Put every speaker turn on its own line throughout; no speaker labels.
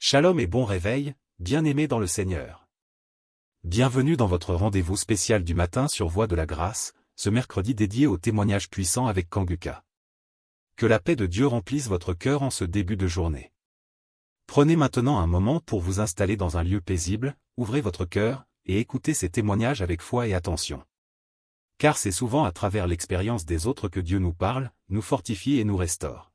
Shalom et bon réveil, bien-aimés dans le Seigneur. Bienvenue dans votre rendez-vous spécial du matin sur Voix de la Grâce, ce mercredi dédié au témoignage puissant avec Kanguka. Que la paix de Dieu remplisse votre cœur en ce début de journée. Prenez maintenant un moment pour vous installer dans un lieu paisible, ouvrez votre cœur, et écoutez ces témoignages avec foi et attention. Car c'est souvent à travers l'expérience des autres que Dieu nous parle, nous fortifie et nous restaure.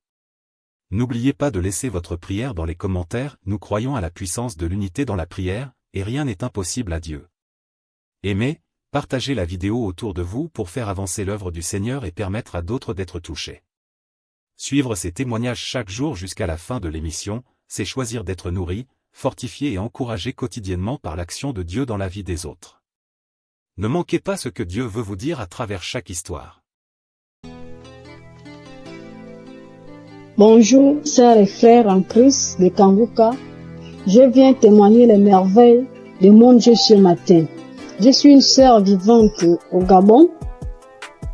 N'oubliez pas de laisser votre prière dans les commentaires, nous croyons à la puissance de l'unité dans la prière, et rien n'est impossible à Dieu. Aimez, partagez la vidéo autour de vous pour faire avancer l'œuvre du Seigneur et permettre à d'autres d'être touchés. Suivre ces témoignages chaque jour jusqu'à la fin de l'émission, c'est choisir d'être nourri, fortifié et encouragé quotidiennement par l'action de Dieu dans la vie des autres. Ne manquez pas ce que Dieu veut vous dire à travers chaque histoire.
Bonjour, sœurs et frères en Christ de Kanguka. Je viens témoigner les merveilles de mon Dieu ce matin. Je suis une sœur vivante au Gabon.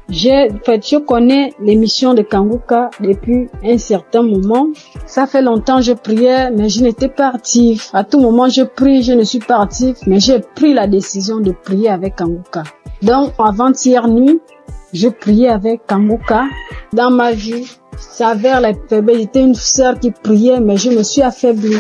Je connais l'émission de Kanguka depuis un certain moment. Ça fait longtemps que je priais, mais je n'étais pas active. À tout moment, je prie, je ne suis pas active, mais j'ai pris la décision de prier avec Kanguka. Donc, avant-hier nuit, je priais avec Kanguka. Dans ma vie, ça avait la faiblesse. J'étais une sœur qui priait, mais je me suis affaiblie.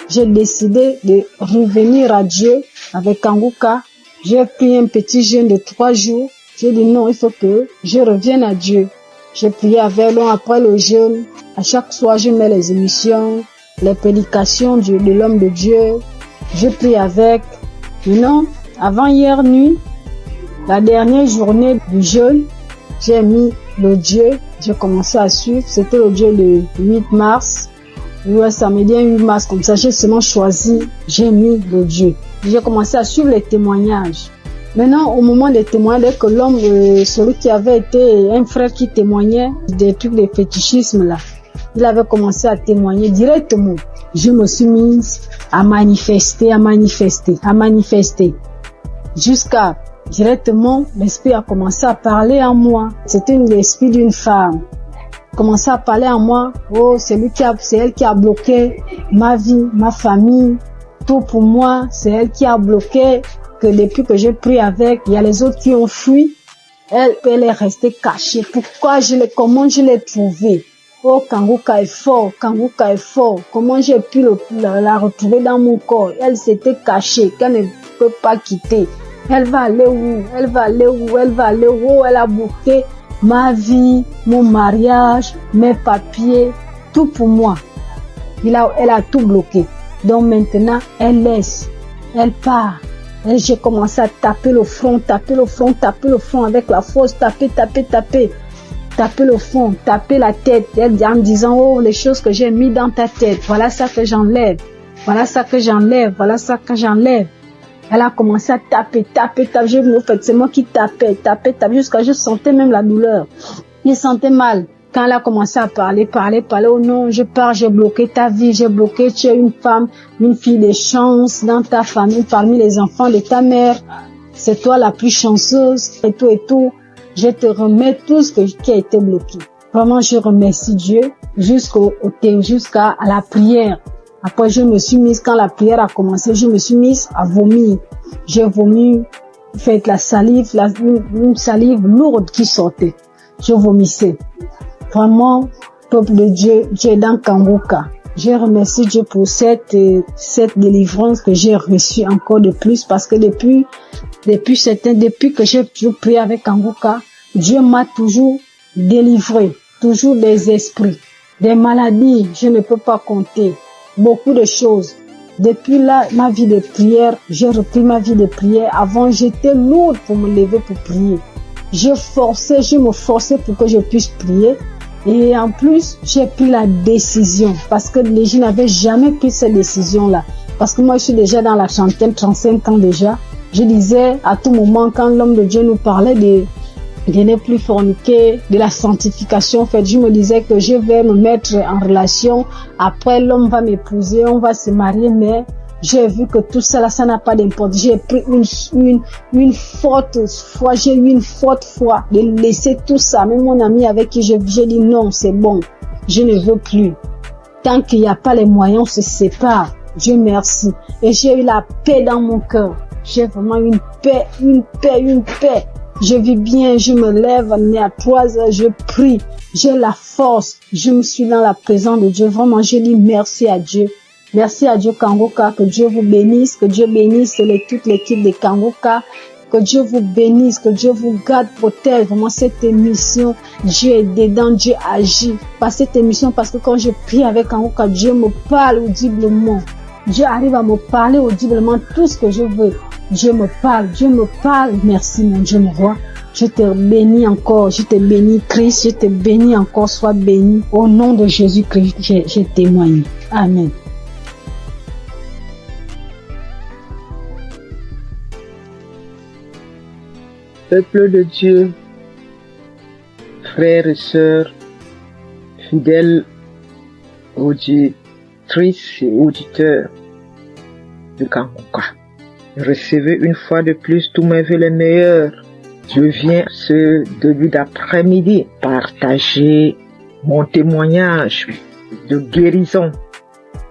J'ai décidé de revenir à Dieu avec Kanguka. J'ai pris un petit jeûne de 3 jours. J'ai dit non, il faut que je revienne à Dieu. J'ai prié avec lui après le jeûne. À chaque soir, je mets les émissions, les prédications de l'homme de Dieu. Je prie avec. Non, avant hier nuit, la dernière journée du jeûne, j'ai mis le Dieu. J'ai commencé à suivre. C'était le Dieu le 8 mars. Ouais, ça me dit 8 mars comme ça. J'ai seulement choisi. J'ai mis le Dieu. J'ai commencé à suivre les témoignages. Maintenant, au moment des témoignages, dès que l'homme, celui qui avait été un frère qui témoignait des trucs de fétichisme là, il avait commencé à témoigner directement. Je me suis mise à manifester. Jusqu'à directement, l'esprit a commencé à parler en moi. C'était l'esprit d'une femme. Commençait à parler en moi. Oh, c'est elle qui a bloqué ma vie, ma famille, tout pour moi. C'est elle qui a bloqué que depuis que j'ai pris avec, il y a les autres qui ont fui. Elle est restée cachée. Comment je l'ai trouvée? Oh, Kanguka est fort. Comment j'ai pu la retrouver dans mon corps? Elle s'était cachée, qu'elle ne peut pas quitter. Elle va aller où? Elle a bloqué ma vie, mon mariage, mes papiers, tout pour moi. Elle a tout bloqué. Donc maintenant, elle laisse. Elle part. Et j'ai commencé à taper le front avec la force, taper le front, taper la tête, en disant, oh, les choses que j'ai mis dans ta tête, voilà ça que j'enlève. Elle a commencé à taper. C'est moi qui tapais, jusqu'à je sentais même la douleur. Je sentais mal. Quand elle a commencé à parler, oh non, je pars, j'ai bloqué ta vie, tu es une femme, une fille de chance dans ta famille, parmi les enfants de ta mère. C'est toi la plus chanceuse, et tout. Je te remets tout ce qui a été bloqué. Vraiment, je remercie Dieu jusqu'à la prière. Après, je me suis mise, quand la prière a commencé, je me suis mise à vomir. J'ai vomi, fait la salive, une salive lourde qui sortait. Je vomissais. Vraiment, peuple de Dieu, Dieu est dans Kanguka. Je remercie Dieu pour cette délivrance que j'ai reçue encore de plus, parce que depuis que j'ai prié avec Kanguka, Dieu m'a toujours délivré, toujours des esprits, des maladies, je ne peux pas compter. Beaucoup de choses. Depuis là, ma vie de prière, j'ai repris ma vie de prière. Avant, j'étais lourde pour me lever pour prier. Je me forçais pour que je puisse prier. Et en plus, j'ai pris la décision. Parce que je n'avais jamais pris cette décision-là. Parce que moi, je suis déjà dans la trentaine, 35 ans déjà. Je disais à tout moment, quand l'homme de Dieu nous parlait de ne plus forniquer, de la sanctification, en fait, je me disais que je vais me mettre en relation, après l'homme va m'épouser, on va se marier, mais j'ai vu que tout ça là, ça n'a pas d'importance. J'ai pris une forte foi, de laisser tout ça. Même mon ami avec qui j'ai dit non, c'est bon, je ne veux plus. Tant qu'il n'y a pas les moyens, on se sépare. Dieu merci. Et j'ai eu la paix dans mon cœur. J'ai vraiment une paix. Je vis bien, je me lève à 3 heures, je prie. J'ai la force. Je me suis dans la présence de Dieu. Vraiment, je dis merci à Dieu. Merci à Dieu Kangoka. Que Dieu vous bénisse. Que Dieu bénisse toute l'équipe de Kangoka. Que Dieu vous bénisse, que Dieu vous garde, protège vraiment cette émission. Dieu est dedans, Dieu agit par cette émission parce que quand je prie avec Kangoka, Dieu me parle audiblement. Dieu arrive à me parler audiblement tout ce que je veux. Dieu me parle. Merci mon Dieu, mon roi. Je te bénis encore, je te bénis Christ, je te bénis encore, sois béni. Au nom de Jésus-Christ, j'ai témoigné. Amen.
Peuple de Dieu, frères et sœurs, fidèles auditrices et auditeurs de Kangoka, recevez une fois de plus tous mes vœux les meilleurs. Je viens ce début d'après-midi partager mon témoignage de guérison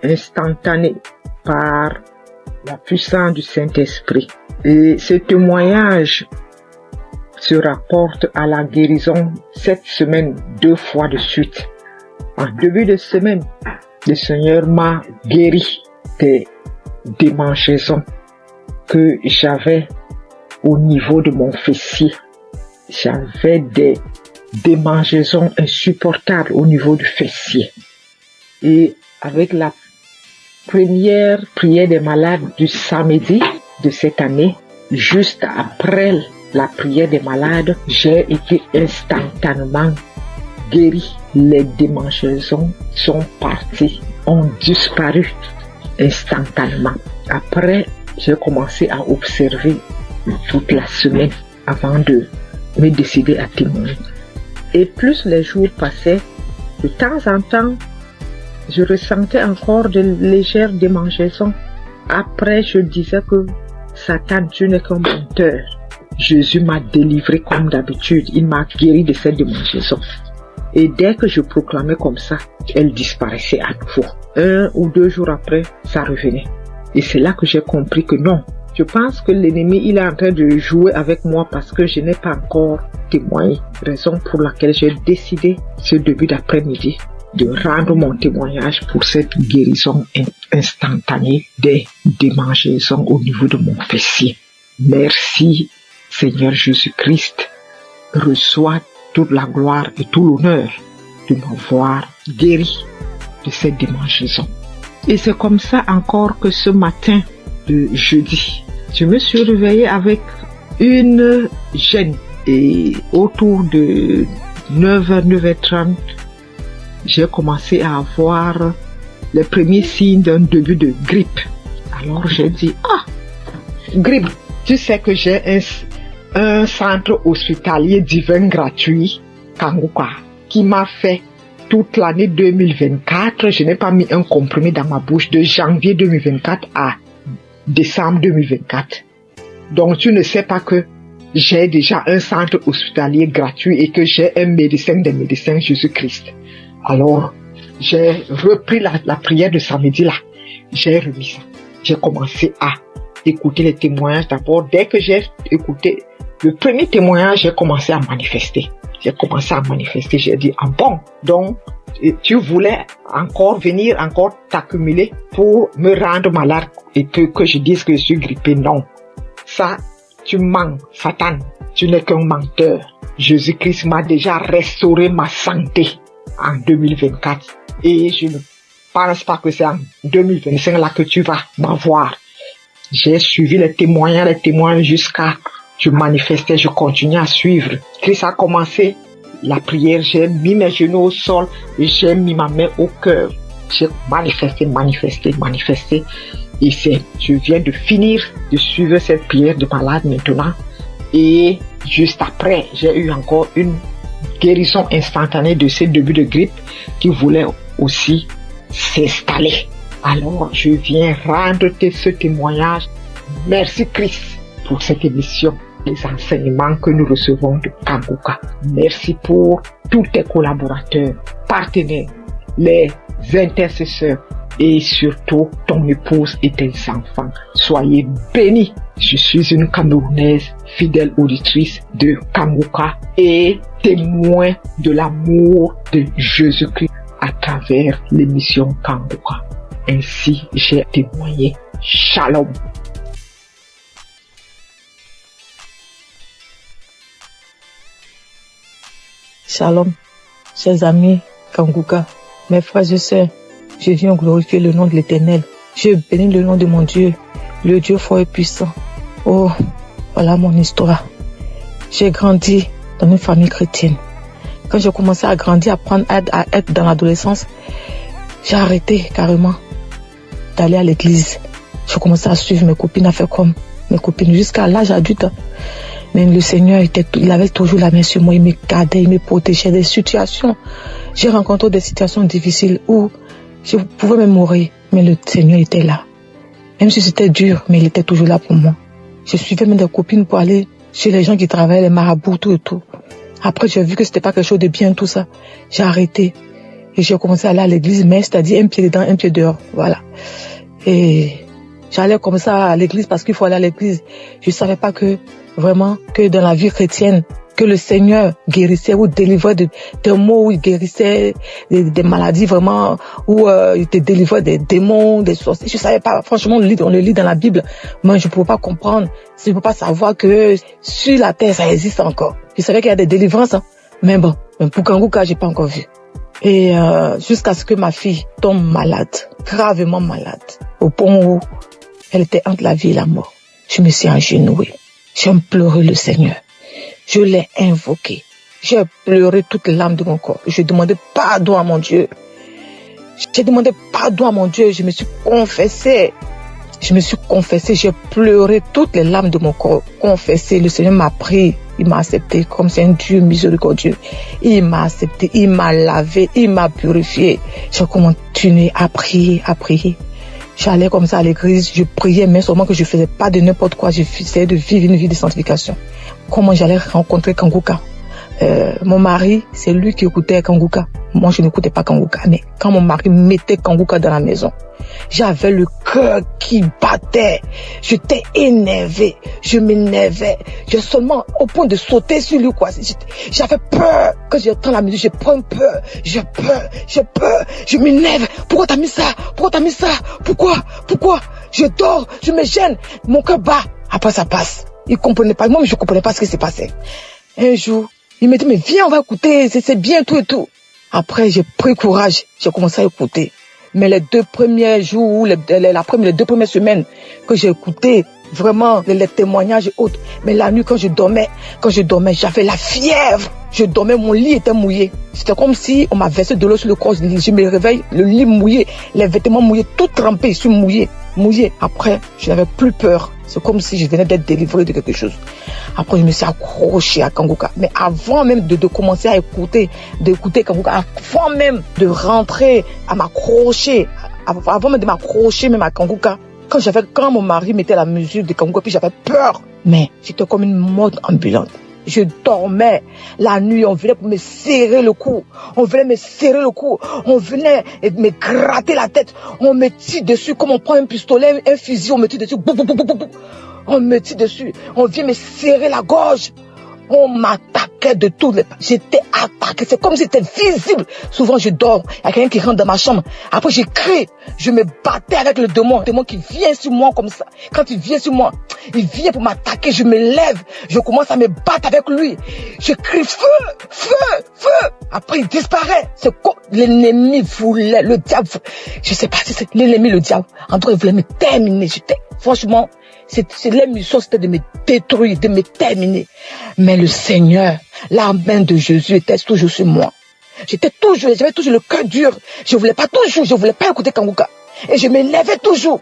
instantanée par la puissance du Saint-Esprit. Et ce témoignage se rapporte à la guérison cette semaine 2 fois de suite. En début de semaine, le Seigneur m'a guéri des démangeaisons que j'avais au niveau de mon fessier. J'avais des démangeaisons insupportables au niveau du fessier. Et avec la première prière des malades du samedi de cette année, juste après la prière des malades, j'ai été instantanément guéri. Les démangeaisons sont parties, ont disparu instantanément. Après, j'ai commencé à observer toute la semaine avant de me décider à témoigner. Et plus les jours passaient, de temps en temps, je ressentais encore de légères démangeaisons. Après, je disais que Satan, tu n'es qu'un menteur. Jésus m'a délivré comme d'habitude. Il m'a guéri de cette démangeaison. Et dès que je proclamais comme ça, elle disparaissait à nouveau. 1 ou 2 jours après, ça revenait. Et c'est là que j'ai compris que non. Je pense que l'ennemi, il est en train de jouer avec moi parce que je n'ai pas encore témoigné. Raison pour laquelle j'ai décidé ce début d'après-midi de rendre mon témoignage pour cette guérison instantanée des démangeaisons au niveau de mon fessier. Merci Seigneur Jésus-Christ. Reçois toute la gloire et tout l'honneur de m'avoir guéri de cette démangeaison. Et c'est comme ça encore que ce matin de jeudi, je me suis réveillée avec une gêne. Et autour de 9h, 9h30, j'ai commencé à avoir les premiers signes d'un début de grippe. Alors j'ai dit, grippe, tu sais que j'ai un centre hospitalier divin gratuit, Kangoka, qui m'a fait toute l'année 2024. Je n'ai pas mis un comprimé dans ma bouche de janvier 2024 à décembre 2024. Donc tu ne sais pas que j'ai déjà un centre hospitalier gratuit et que j'ai un médecin des médecins, Jésus-Christ. Alors, j'ai repris la prière de samedi là. J'ai remis ça. J'ai commencé à écouter les témoignages d'abord. Dès que j'ai écouté le premier témoignage, j'ai commencé à manifester. J'ai dit, bon, donc tu voulais encore venir, encore t'accumuler pour me rendre malade et que je dise que je suis grippé. Non, ça, tu mens, Satan, tu n'es qu'un menteur. Jésus-Christ m'a déjà restauré ma santé en 2024 et je ne pense pas que c'est en 2025 là que tu vas m'avoir. J'ai suivi les témoins jusqu'à je manifestais, je continuais à suivre. Christ a commencé la prière, j'ai mis mes genoux au sol et j'ai mis ma main au cœur. J'ai manifesté. Et je viens de finir de suivre cette prière de malade maintenant. Et juste après, j'ai eu encore une guérison instantanée de ce début de grippe qui voulait aussi s'installer. Alors, je viens rendre ce témoignage. Merci Christ pour cette émission, les enseignements que nous recevons de Kangoka. Merci pour tous tes collaborateurs, partenaires, les intercesseurs, et surtout ton épouse et tes enfants. Soyez bénis. Je suis une Camerounaise, fidèle auditrice de Kanguka et témoin de l'amour de Jésus-Christ à travers l'émission Kanguka. Ainsi, j'ai témoigné. Shalom.
Shalom, chers amis Kanguka, mes frères et sœurs, je viens glorifier le nom de l'Éternel. Je bénis le nom de mon Dieu, le Dieu fort et puissant. Oh, voilà mon histoire. J'ai grandi dans une famille chrétienne. Quand j'ai commencé à grandir, à être dans l'adolescence, j'ai arrêté carrément d'aller à l'église. J'ai commencé à suivre mes copines, à faire comme mes copines jusqu'à l'âge adulte. Mais le Seigneur, il avait toujours la main sur moi, il me gardait, il me protégeait des situations. J'ai rencontré des situations difficiles où je pouvais même mourir, mais le Seigneur était là. Même si c'était dur, mais il était toujours là pour moi. Je suivais même des copines pour aller chez les gens qui travaillaient, les marabouts, tout et tout. Après, j'ai vu que c'était pas quelque chose de bien, tout ça. J'ai arrêté. Et j'ai commencé à aller à l'église, mais c'est-à-dire un pied dedans, un pied dehors. Voilà. Et j'allais comme ça à l'église parce qu'il faut aller à l'église. Je savais pas que, vraiment, que dans la vie chrétienne, que le Seigneur guérissait ou délivrait des maux, où il guérissait des maladies vraiment, où il te délivrait des démons, des sorciers. Je savais pas, franchement, on le lit dans la Bible. Moi, je pouvais pas comprendre, je pouvais pas savoir que sur la terre, ça existe encore. Je savais qu'il y a des délivrances, hein. Mais bon, pour Kanguka, j'ai pas encore vu. Et jusqu'à ce que ma fille tombe malade, gravement malade, au point où elle était entre la vie et la mort. Je me suis agenouillée. J'ai pleuré le Seigneur. Je l'ai invoqué. J'ai pleuré toutes les larmes de mon corps. Je demandais pardon à mon Dieu. J'ai demandé pardon à mon Dieu. Je me suis confessée. J'ai pleuré toutes les larmes de mon corps. Confessé. Le Seigneur m'a pris. Il m'a accepté comme c'est un Dieu miséricordieux. Il m'a accepté. Il m'a lavé. Il m'a purifié. J'ai continué à prier, à prier. J'allais comme ça à l'église, je priais, mais seulement que je faisais pas de n'importe quoi. J'essayais de vivre une vie de sanctification. Comment j'allais rencontrer Kanguka? Mon mari, c'est lui qui écoutait Kanguka. Moi, je n'écoutais pas Kanguka. Mais quand mon mari mettait Kanguka dans la maison, j'avais le cœur qui battait. J'étais énervé. Je m'énervais. J'ai seulement au point de sauter sur lui, quoi. J'avais peur. Quand j'entends la musique, je prends peur. J'ai peur. Je m'énerve. Pourquoi t'as mis ça? Pourquoi? Je dors. Je me gêne. Mon cœur bat. Après, ça passe. Il comprenait pas. Moi, je comprenais pas ce qui s'est passé. Un jour, il me dit, mais viens, on va écouter. C'est bien, tout et tout. Après, j'ai pris courage. J'ai commencé à écouter. Mais les 2 premiers jours, les 2 premières semaines que j'ai écouté, vraiment, les témoignages et autres. Mais la nuit, quand je dormais, j'avais la fièvre. Je dormais, mon lit était mouillé. C'était comme si on m'a versé de l'eau sur le corps. Je me réveille, le lit mouillé, les vêtements mouillés, tout trempé, je suis mouillé. Après, je n'avais plus peur. C'est comme si je venais d'être délivré de quelque chose. Après, je me suis accroché à Kanguka. Mais avant même de commencer à d'écouter Kanguka, avant même de rentrer à m'accrocher, avant même de m'accrocher même à Kanguka, quand mon mari mettait la musique de Kanguka, puis j'avais peur. Mais j'étais comme une morte ambulante. Je dormais la nuit, on venait pour me serrer le cou. On venait me gratter la tête. On me tire dessus comme on prend un pistolet, un fusil, on me tire dessus. On me tire dessus. On vient me serrer la gorge. On m'attaquait de tous les... J'étais attaqué. C'est comme si c'était visible. Souvent, je dors. Il y a quelqu'un qui rentre dans ma chambre. Après, je crie. Je me battais avec le démon. Le démon qui vient sur moi comme ça. Quand il vient sur moi, il vient pour m'attaquer. Je me lève. Je commence à me battre avec lui. Je crie feu. Après, il disparaît. C'est quoi? L'ennemi voulait, le diable. Je sais pas si c'est l'ennemi, le diable. En tout cas, il voulait me terminer. Franchement, l'émission, c'était de me détruire, de me terminer. Mais le Seigneur, la main de Jésus était toujours sur moi. J'avais toujours le cœur dur. Je voulais pas écouter Kanguka. Et je m'énervais toujours.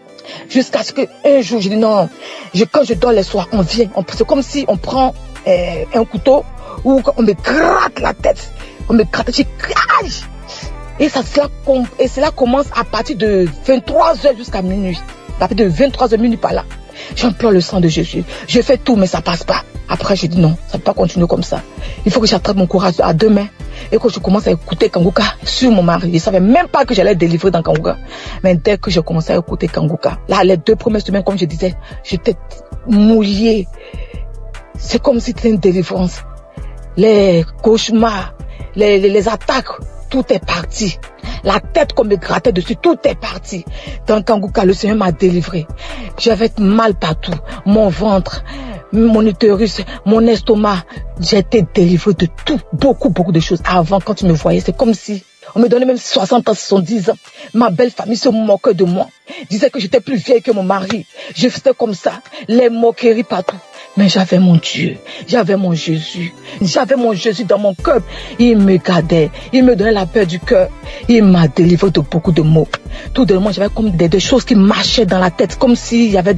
Jusqu'à ce qu'un jour, je dis non. Quand je dors les soirs, c'est comme si on prend un couteau ou on me gratte la tête. On me gratte, je crache. Et cela commence à partir de 23h jusqu'à minuit. À partir de 23h minuit par là. J'implore le sang de Jésus. Je fais tout, mais ça passe pas. Après, j'ai dit non, ça ne peut pas continuer comme ça. Il faut que j'attrape mon courage à deux mains et que je commence à écouter Kanguka sur mon mari. Je ne savais même pas que j'allais délivrer dans Kanguka. Mais dès que j'ai commencé à écouter Kanguka, là, les 2 premières semaines, comme je disais, j'étais mouillée. C'est comme si c'était une délivrance. Les cauchemars, les attaques, tout est parti. La tête qu'on me grattait dessus, tout est parti. Dans Kanguka, le Seigneur m'a délivré. J'avais mal partout. Mon ventre, mon utérus, mon estomac. J'ai été délivré de tout. Beaucoup de choses. Avant, quand tu me voyais, c'est comme si on me donnait même 60 ans, 70 ans. Ma belle famille se moquait de moi. Disait que j'étais plus vieille que mon mari. Je faisais comme ça. Les moqueries partout. Mais j'avais mon Dieu, j'avais mon Jésus dans mon cœur. Il me gardait, il me donnait la paix du cœur. Il m'a délivré de beaucoup de maux. Tout de même, j'avais comme des choses qui marchaient dans la tête, comme s'il y avait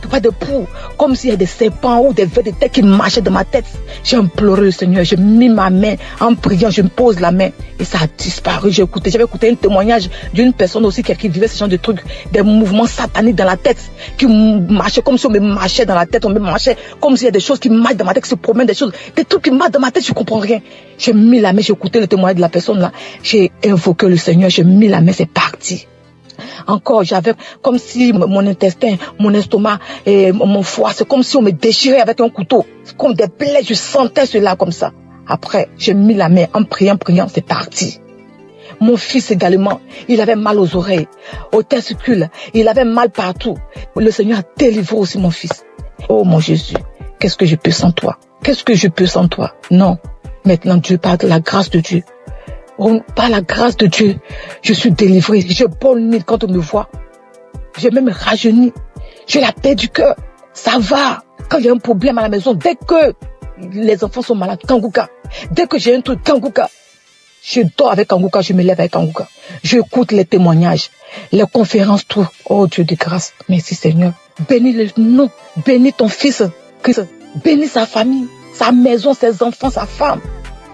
pas de poux, comme s'il y avait des serpents ou des vers de tête qui marchaient dans ma tête. J'ai imploré le Seigneur, j'ai mis ma main en priant, je me pose la main et ça a disparu. J'avais écouté un témoignage d'une personne aussi qui vivait ce genre de trucs, des mouvements sataniques dans la tête, qui marchaient comme si on me marchait dans la tête, on me marchait comme s'il y a des choses qui marchent dans ma tête, qui se promènent, des trucs qui marchent dans ma tête, je comprends rien. J'ai mis la main, j'ai écouté le témoignage de la personne là, j'ai invoqué le Seigneur, j'ai mis la main, c'est parti. Encore, j'avais comme si mon intestin, mon estomac et mon foie, c'est comme si on me déchirait avec un couteau. C'est comme des plaies, je sentais cela comme ça. Après, j'ai mis la main en priant, c'est parti. Mon fils également, il avait mal aux oreilles, aux testicules, il avait mal partout. Le Seigneur a délivré aussi mon fils. Oh mon Jésus, qu'est-ce que je peux sans toi? Qu'est-ce que je peux sans toi? Non, maintenant Dieu parle de la grâce de Dieu. Oh, par la grâce de Dieu, je suis délivré. Je bonne quand on me voit. J'ai même rajeuni. J'ai la paix du cœur. Ça va. Quand il y a un problème à la maison, dès que les enfants sont malades, Kanguka. Dès que j'ai un truc, Kanguka. Je dors avec Kanguka, je me lève avec Kanguka. J'écoute les témoignages, les conférences, tout. Oh Dieu de grâce. Merci Seigneur. Bénis le nom. Bénis ton fils. Bénis sa famille, sa maison, ses enfants, sa femme.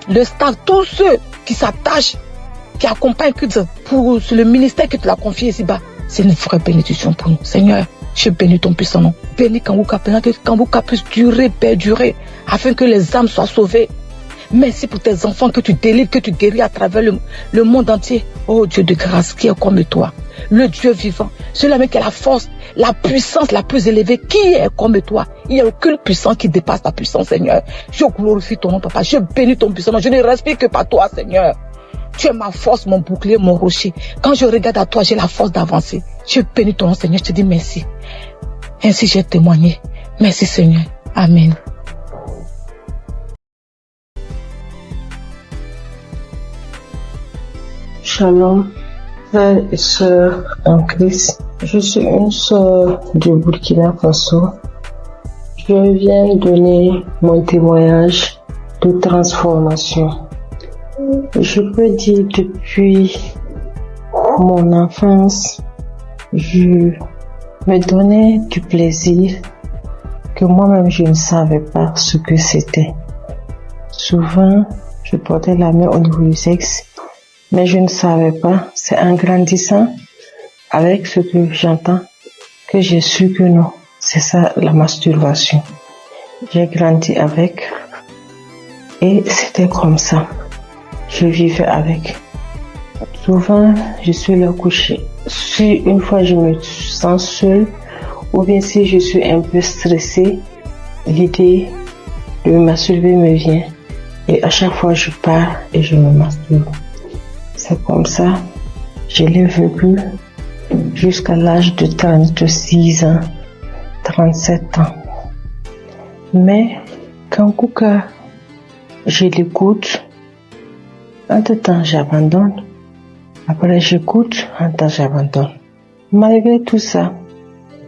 Le staff, tous ceux qui s'attachent, qui accompagnent pour le ministère que tu l'as confié ici-bas. C'est une vraie bénédiction pour nous. Seigneur, je bénis ton puissant nom. Bénis Kanguka, que Kanguka puisse durer, perdurer, afin que les âmes soient sauvées. Merci pour tes enfants que tu délivres, que tu guéris à travers le monde entier. Oh Dieu de grâce, qui est comme toi, le Dieu vivant, celui qui a la force, la puissance la plus élevée, qui est comme toi. Il n'y a aucune puissance qui dépasse ta puissance, Seigneur. Je glorifie ton nom, Papa. Je bénis ton puissant nom. Je ne respire que par toi, Seigneur. Tu es ma force, mon bouclier, mon rocher. Quand je regarde à toi, j'ai la force d'avancer. Je bénis ton nom, Seigneur. Je te dis merci. Ainsi j'ai témoigné. Merci, Seigneur. Amen.
Shalom, frères et sœurs en Christ. Je suis une sœur du Burkina Faso. Je viens donner mon témoignage de transformation. Je peux dire depuis mon enfance, je me donnais du plaisir que moi-même je ne savais pas ce que c'était. Souvent, je portais la main au niveau du sexe, mais je ne savais pas. C'est en grandissant avec ce que j'entends que j'ai su que non, c'est ça la masturbation. J'ai grandi avec et c'était comme ça. Je vivais avec. Souvent, je suis là couchée. Si une fois je me sens seule ou bien si je suis un peu stressée, l'idée de me masturber me vient et à chaque fois je pars et je me masturbe. C'est comme ça, je l'ai vécu jusqu'à l'âge de 36 ans, 37 ans. Mais quand Kanguka, je l'écoute, en tout temps j'abandonne. Après j'écoute, en temps j'abandonne. Malgré tout ça,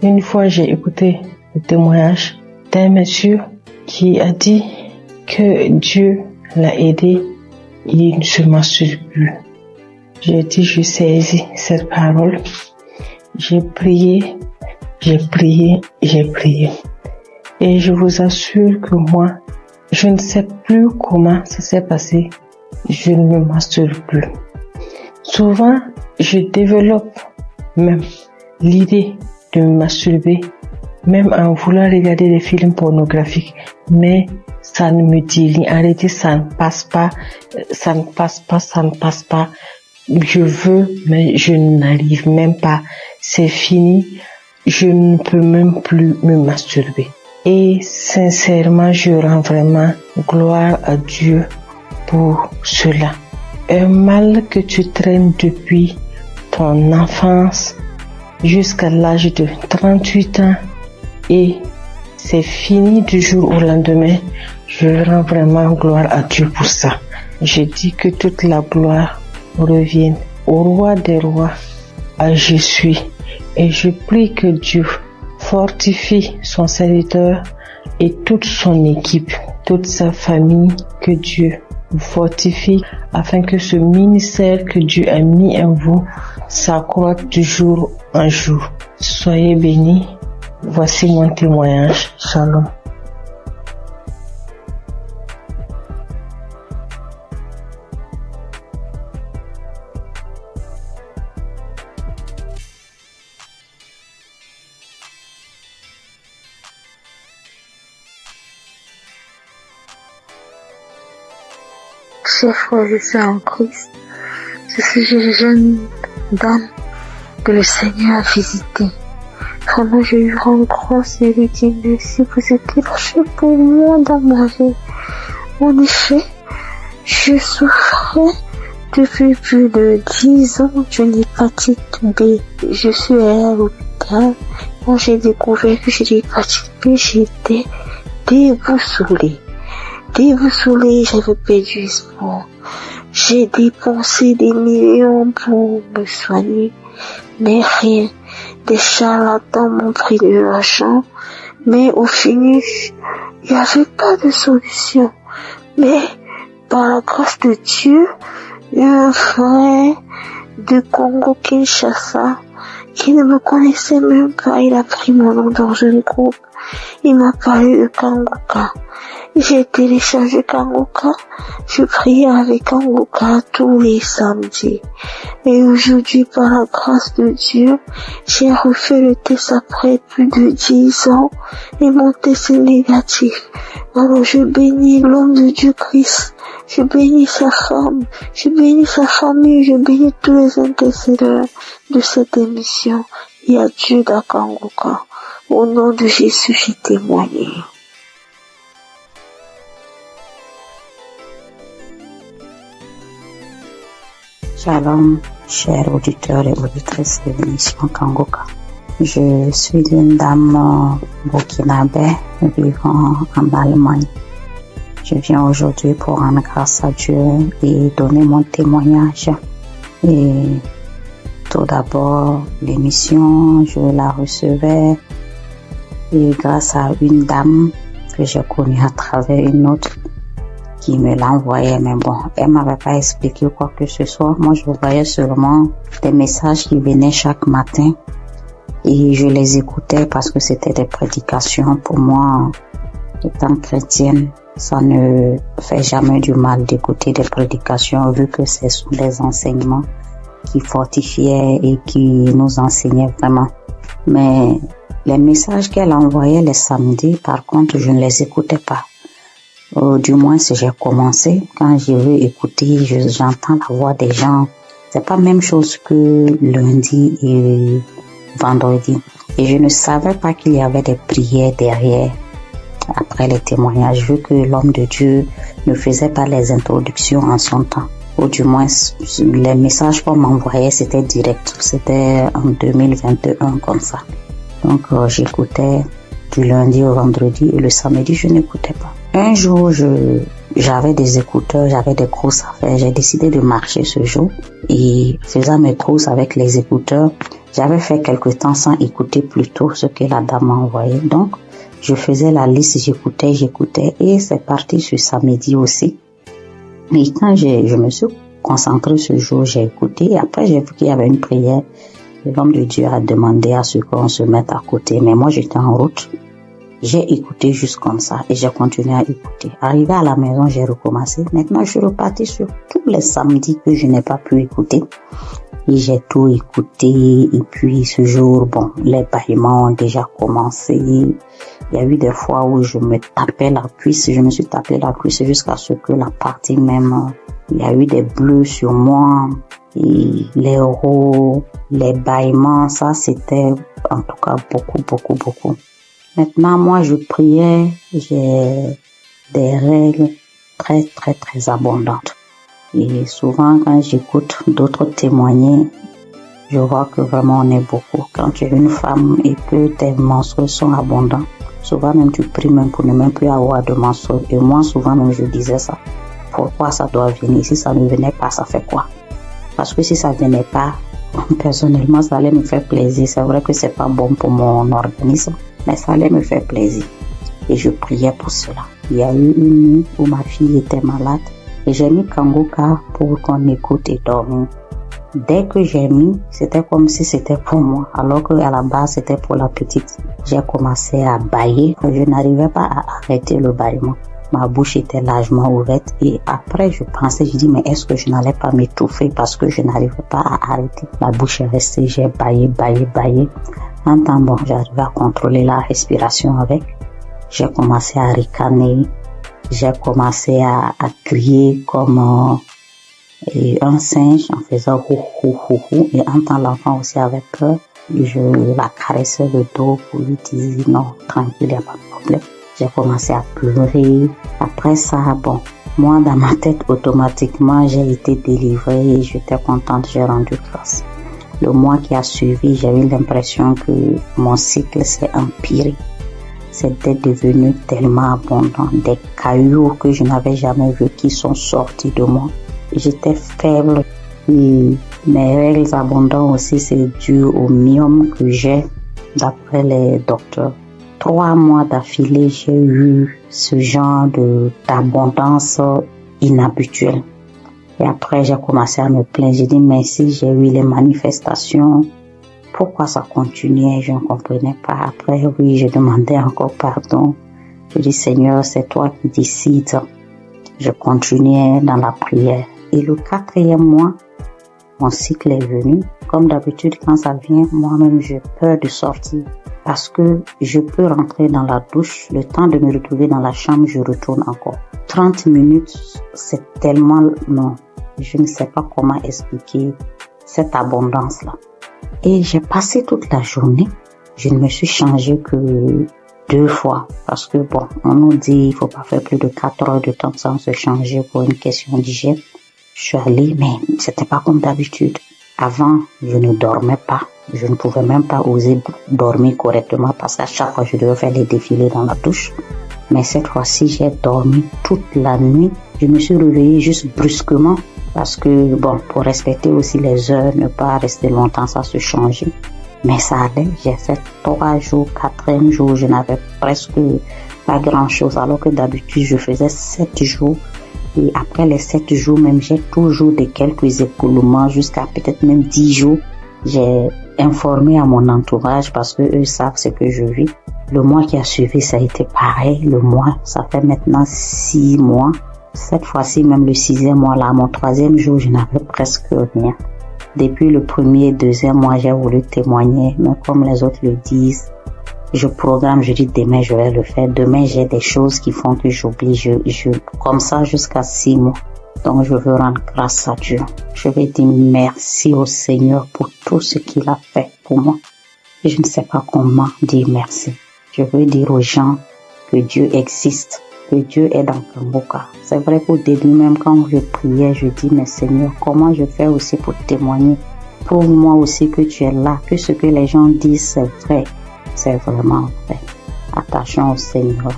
une fois j'ai écouté le témoignage d'un monsieur qui a dit que Dieu l'a aidé, il ne se masturbe plus. J'ai dit, je saisis cette parole. J'ai prié. Et je vous assure que moi, je ne sais plus comment ça s'est passé. Je ne me masturbe plus. Souvent, je développe même l'idée de me masturber même en voulant regarder des films pornographiques, mais ça ne me dit rien. En réalité, ça ne passe pas. Je veux, mais je n'arrive même pas. C'est fini. Je ne peux même plus me masturber. Et sincèrement, je rends vraiment gloire à Dieu pour cela. Un mal que tu traînes depuis ton enfance jusqu'à l'âge de 38 ans et c'est fini du jour au lendemain. Je rends vraiment gloire à Dieu pour ça. Je dis que toute la gloire revienne au roi des rois, à Jésus. Et je prie que Dieu fortifie son serviteur et toute son équipe, toute sa famille, que Dieu vous fortifie afin que ce ministère que Dieu a mis en vous s'accroisse de jour en jour. Soyez bénis. Voici mon témoignage. Shalom.
Chers frères et sœurs en Christ, je suis une jeune dame que le Seigneur a visitée. Vraiment, je lui rends grâce et lui dis merci pour ce qu'il a fait pour moi dans ma vie. En effet, je souffrais depuis plus de 10 ans d'une hépatite B. Je suis allée à l'hôpital. Quand j'ai découvert que j'ai l'hépatite B, j'étais déboussolée. J'avais perdu espoir. J'ai dépensé des millions pour me soigner, mais rien. Des charlatans m'ont pris de l'argent, mais au finish, il n'y avait pas de solution. Mais par la grâce de Dieu, un frère de Congo-Kinshasa qui ne me connaissait même pas, il a pris mon nom dans un groupe. Il m'a parlé de Kanguka. J'ai téléchargé Kanguka. Je priais avec Kanguka tous les samedis. Et aujourd'hui, par la grâce de Dieu, j'ai refait le test après plus de 10 ans et mon test est négatif. Alors je bénis l'homme de Dieu Christ. Je bénis sa femme. Je bénis sa famille. Je bénis tous les intercesseurs de cette émission. Et à Dieu d'Akanguka. Au nom de Jésus, j'ai témoigné.
Shalom, chers auditeurs et auditrices de l'émission Kanguka. Je suis une dame burkinabé vivant en Allemagne. Je viens aujourd'hui pour rendre grâce à Dieu et donner mon témoignage. Et tout d'abord, l'émission, je la recevais et grâce à une dame que j'ai connue à travers une autre qui me l'envoyait, mais bon, elle m'avait pas expliqué quoi que ce soit. Moi, je voyais seulement des messages qui venaient chaque matin et je les écoutais parce que c'était des prédications. Pour moi, étant chrétienne, ça ne fait jamais du mal d'écouter des prédications vu que ce sont des enseignements qui fortifiaient et qui nous enseignaient vraiment. Mais les messages qu'elle envoyait les samedis, par contre, je ne les écoutais pas. Du moins, si j'ai commencé, quand je veux écouter, j'entends la voix des gens. C'est pas la même chose que lundi et vendredi. Et je ne savais pas qu'il y avait des prières derrière, après les témoignages, vu que l'homme de Dieu ne faisait pas les introductions en son temps. Ou du moins, les messages qu'on m'envoyait, c'était direct. C'était en 2021, comme ça. Donc, j'écoutais du lundi au vendredi et le samedi, je n'écoutais pas. Un jour, j'avais des écouteurs, j'avais des courses à faire. J'ai décidé de marcher ce jour et faisant mes courses avec les écouteurs, j'avais fait quelque temps sans écouter plutôt ce que la dame m'a envoyé. Donc, je faisais la liste, j'écoutais et c'est parti ce samedi aussi. Et quand je me suis concentrée ce jour, j'ai écouté et après j'ai vu qu'il y avait une prière. L'homme de Dieu a demandé à ce qu'on se mette à côté, mais moi j'étais en route. J'ai écouté juste comme ça et j'ai continué à écouter. Arrivé à la maison, j'ai recommencé. Maintenant, je suis repartie sur tous les samedis que je n'ai pas pu écouter. Et j'ai tout écouté. Et puis ce jour, bon, les bâillements ont déjà commencé. Il y a eu des fois où je me tapais la cuisse. Je me suis tapé la cuisse jusqu'à ce que la partie même, il y a eu des bleus sur moi. Et les rots, les bâillements, ça c'était en tout cas beaucoup. Maintenant, moi, je priais, j'ai des règles très abondantes. Et souvent, quand j'écoute d'autres témoigner, je vois que vraiment on est beaucoup. Quand tu es une femme et que tes menstrues sont abondantes, souvent même tu pries même pour ne même plus avoir de menstrues. Et moi, souvent même je disais ça. Pourquoi ça doit venir? Si ça ne venait pas, ça fait quoi? Parce que si ça venait pas, personnellement, ça allait me faire plaisir. C'est vrai que c'est pas bon pour mon organisme, mais ça allait me faire plaisir. Et je priais pour cela. Il y a eu une nuit où ma fille était malade et j'ai mis Kangoka pour qu'on écoute et dormir. Dès que j'ai mis, c'était comme si c'était pour moi, alors qu'à la base c'était pour la petite. J'ai commencé à bâiller, je n'arrivais pas à arrêter le bâillement. Ma bouche était largement ouverte et après je pensais, je dis mais est-ce que je n'allais pas m'étouffer parce que je n'arrivais pas à arrêter. La bouche est restée, j'ai baillé. En temps bon, j'arrivais à contrôler la respiration avec. J'ai commencé à ricaner, j'ai commencé à crier comme un singe en faisant hou et en temps l'enfant aussi avec peur. Je la caressais le dos pour lui dire non, tranquille, il n'y a pas de problème. J'ai commencé à pleurer. Après ça, bon, moi dans ma tête automatiquement j'ai été délivrée et j'étais contente, j'ai rendu grâce. Le mois qui a suivi, j'avais l'impression que mon cycle s'est empiré. C'était devenu tellement abondant, des cailloux que je n'avais jamais vus qui sont sortis de moi. J'étais faible et mes règles abondantes aussi, c'est dû au myome que j'ai d'après les docteurs. 3 mois d'affilée, j'ai eu ce genre d'abondance inhabituelle. Et après, j'ai commencé à me plaindre. J'ai dit, mais si j'ai eu les manifestations, pourquoi ça continuait? Je ne comprenais pas. Après, oui, je demandais encore pardon. Je dis, Seigneur, c'est toi qui décides. Je continuais dans la prière. Et le 4e mois, mon cycle est venu. Comme d'habitude, quand ça vient, moi-même, j'ai peur de sortir. Parce que je peux rentrer dans la douche, le temps de me retrouver dans la chambre, je retourne encore. 30 minutes, c'est tellement non. Je ne sais pas comment expliquer cette abondance-là. Et j'ai passé toute la journée. Je ne me suis changée que 2 fois. Parce que bon, on nous dit il faut pas faire plus de 4 heures de temps sans se changer pour une question d'hygiène. Je suis allée, mais c'était pas comme d'habitude. Avant, je ne dormais pas. Je ne pouvais même pas oser dormir correctement parce qu'à chaque fois, je devais faire les défilés dans la douche. Mais cette fois-ci, j'ai dormi toute la nuit. Je me suis réveillée juste brusquement parce que, bon, pour respecter aussi les heures, ne pas rester longtemps sans se changer. Mais ça allait. J'ai fait 3 jours, 4e jour, je n'avais presque pas grand-chose. Alors que d'habitude, je faisais 7 jours. Et après les 7 jours même, j'ai toujours de quelques écoulements jusqu'à peut-être même 10 jours. J'ai informé à mon entourage parce que eux savent ce que je vis. Le mois qui a suivi, ça a été pareil. Le mois, ça fait maintenant 6 mois. Cette fois-ci, même le 6e mois là, mon 3e jour, je n'avais presque rien. Depuis le 1er et 2e mois, j'ai voulu témoigner, mais comme les autres le disent, je programme, je dis demain je vais le faire. Demain, j'ai des choses qui font que j'oublie. Comme ça jusqu'à 6 mois. Donc, je veux rendre grâce à Dieu. Je vais dire merci au Seigneur pour tout ce qu'il a fait pour moi. Et je ne sais pas comment dire merci. Je veux dire aux gens que Dieu existe, que Dieu est dans Kangoka. C'est vrai qu'au début, même quand je priais, je dis, mais Seigneur, comment je fais aussi pour témoigner? Prouve-moi aussi que tu es là, que ce que les gens disent, c'est vrai. C'est vraiment vrai. Attachons au Seigneur.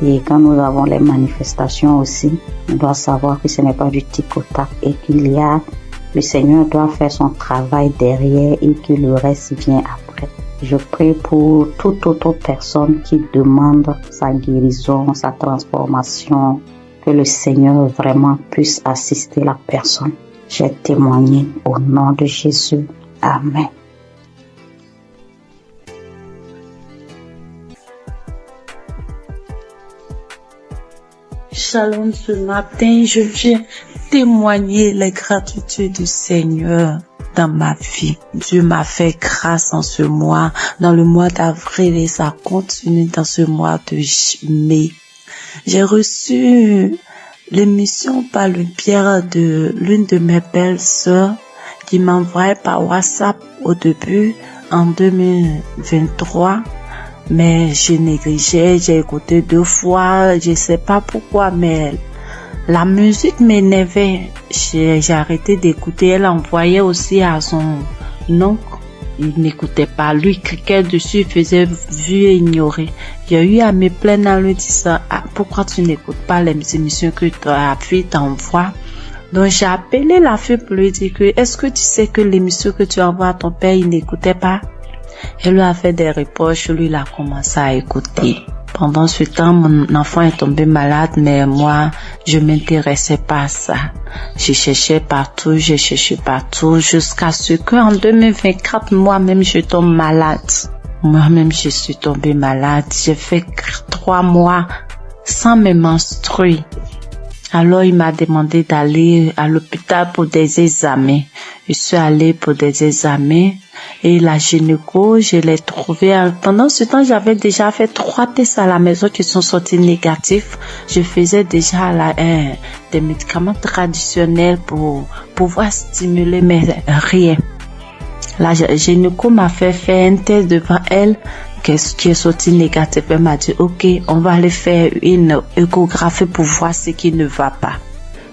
Et quand nous avons les manifestations aussi, on doit savoir que ce n'est pas du tic-au-tac et le Seigneur doit faire son travail derrière et que le reste vient après. Je prie pour toute autre personne qui demande sa guérison, sa transformation, que le Seigneur vraiment puisse assister la personne. J'ai témoigné au nom de Jésus. Amen.
Shalom, ce matin, je viens témoigner les gratitudes du Seigneur dans ma vie. Dieu m'a fait grâce en ce mois, dans le mois d'avril, et ça continue dans ce mois de mai. J'ai reçu l'émission par le biais de l'une de mes belles sœurs qui m'envoyait par WhatsApp au début en 2023. Mais je négligeais, j'ai écouté 2 fois, je sais pas pourquoi, mais la musique m'énervait. J'ai arrêté d'écouter. Elle envoyait aussi à son oncle. Il n'écoutait pas. Lui, cliquait dessus, il faisait vu et ignorer. J'ai eu à me plaindre en lui disant, pourquoi tu n'écoutes pas les émissions que ta fille t'envoie? Donc j'ai appelé la fille pour lui dire que, est-ce que tu sais que l'émission que tu envoies à ton père, il n'écoutait pas? Elle lui a fait des reproches, lui il a commencé à écouter. Pendant ce temps, mon enfant est tombé malade, mais moi, je m'intéressais pas à ça. J'ai cherché partout, jusqu'à ce qu'en 2024, moi-même, je tombe malade. Moi-même, je suis tombée malade. J'ai fait 3 mois sans me menstruer. Alors, il m'a demandé d'aller à l'hôpital pour des examens. Je suis allée pour des examens et la gynéco, je l'ai trouvée. Pendant ce temps, j'avais déjà fait 3 tests à la maison qui sont sortis négatifs. Je faisais déjà des médicaments traditionnels pour pouvoir stimuler, mais rien. La gynéco m'a fait faire un test devant elle qui est sorti négatif. Elle m'a dit, ok, on va aller faire une échographie pour voir ce qui ne va pas.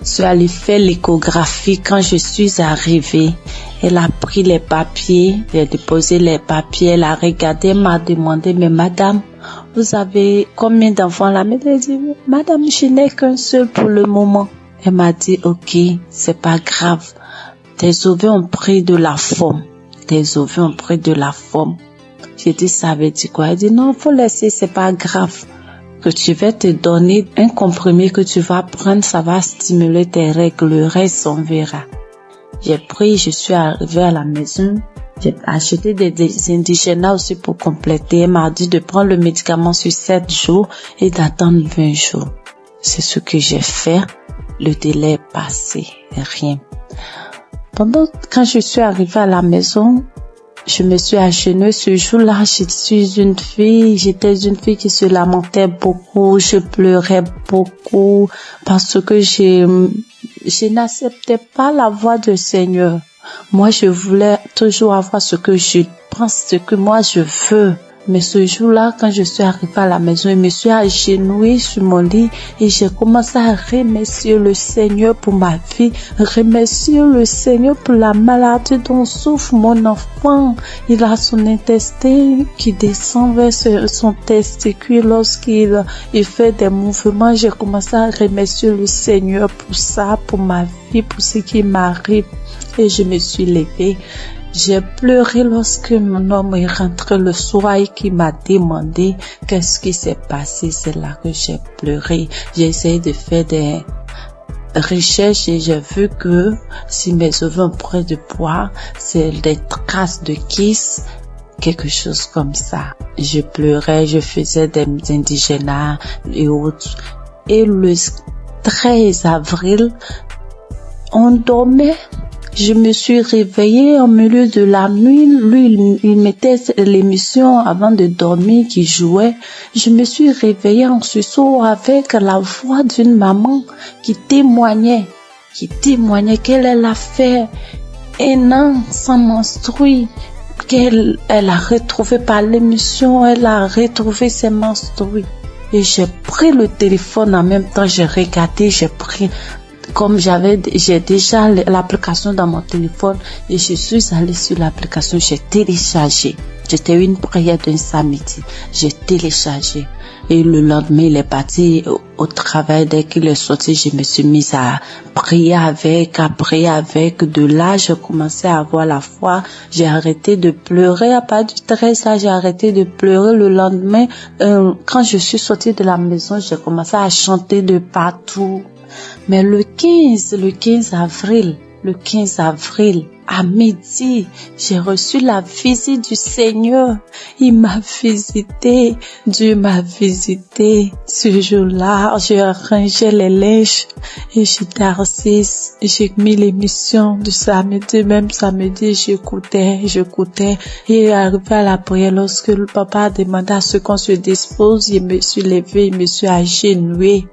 Je suis allée faire l'échographie. Quand je suis arrivée, elle a pris les papiers, elle a déposé les papiers, elle a regardé, elle m'a demandé, mais madame, vous avez combien d'enfants là? Elle a dit, madame, je n'ai qu'un seul pour le moment. Elle m'a dit, ok, c'est pas grave. Tes ovaires ont pris de la forme. J'ai dit, ça veut dire quoi? Elle dit, non, faut laisser, c'est pas grave. Que tu vas te donner un comprimé que tu vas prendre, ça va stimuler tes règles, le reste on verra. J'ai pris, je suis arrivée à la maison, j'ai acheté des indigènes aussi pour compléter. Elle m'a dit de prendre le médicament sur 7 jours et d'attendre 20 jours. C'est ce que j'ai fait. Le délai est passé, rien. Quand je suis arrivée à la maison, je me suis agenouillée ce jour-là. J'étais une fille qui se lamentait beaucoup. Je pleurais beaucoup parce que je n'acceptais pas la voix du Seigneur. Moi, je voulais toujours avoir ce que je pense, ce que moi je veux. Mais ce jour-là, quand je suis arrivée à la maison, je me suis agenouillée sur mon lit et j'ai commencé à remercier le Seigneur pour ma vie, remercier le Seigneur pour la maladie dont souffre mon enfant. Il a son intestin qui descend vers son testicule lorsqu'il fait des mouvements. J'ai commencé à remercier le Seigneur pour ça, pour ma vie, pour ce qui m'arrive. Et je me suis levée. J'ai pleuré lorsque mon homme est rentré le soir et qui m'a demandé qu'est-ce qui s'est passé. C'est là que j'ai pleuré. J'ai essayé de faire des recherches et j'ai vu que si mes ovaires ont pris de poids, c'est des traces de kiss, quelque chose comme ça. Je pleurais, je faisais des indigénats et autres. Et le 13 avril, on dormait. Je me suis réveillée au milieu de la nuit. Lui, il mettait l'émission avant de dormir qui jouait. Je me suis réveillée en sursaut avec la voix d'une maman qui témoignait qu'elle a fait 1 an sans menstruer, qu'elle a retrouvé par l'émission, elle a retrouvé ses menstrues. Et j'ai pris le téléphone en même temps, j'ai regardé, comme j'ai déjà l'application dans mon téléphone et je suis allée sur l'application, j'ai téléchargé. C'était une prière d'un samedi. J'ai téléchargé. Et le lendemain, il est parti au travail. Dès qu'il est sorti, je me suis mise à prier avec. De là, j'ai commencé à avoir la foi. J'ai arrêté de pleurer. À partir du 13, là, j'ai arrêté de pleurer. Le lendemain, quand je suis sortie de la maison, j'ai commencé à chanter de partout. Mais le 15 avril, le 15 avril, à midi, j'ai reçu la visite du Seigneur. Il m'a visité, Dieu m'a visité. Ce jour-là, j'ai rangé les linges et j'étais assise. J'ai mis l'émission du samedi, même samedi, j'écoutais. Et arrivé à la prière, lorsque le papa a demandé à ce qu'on se dispose, je me suis levée, je me suis agenouillée.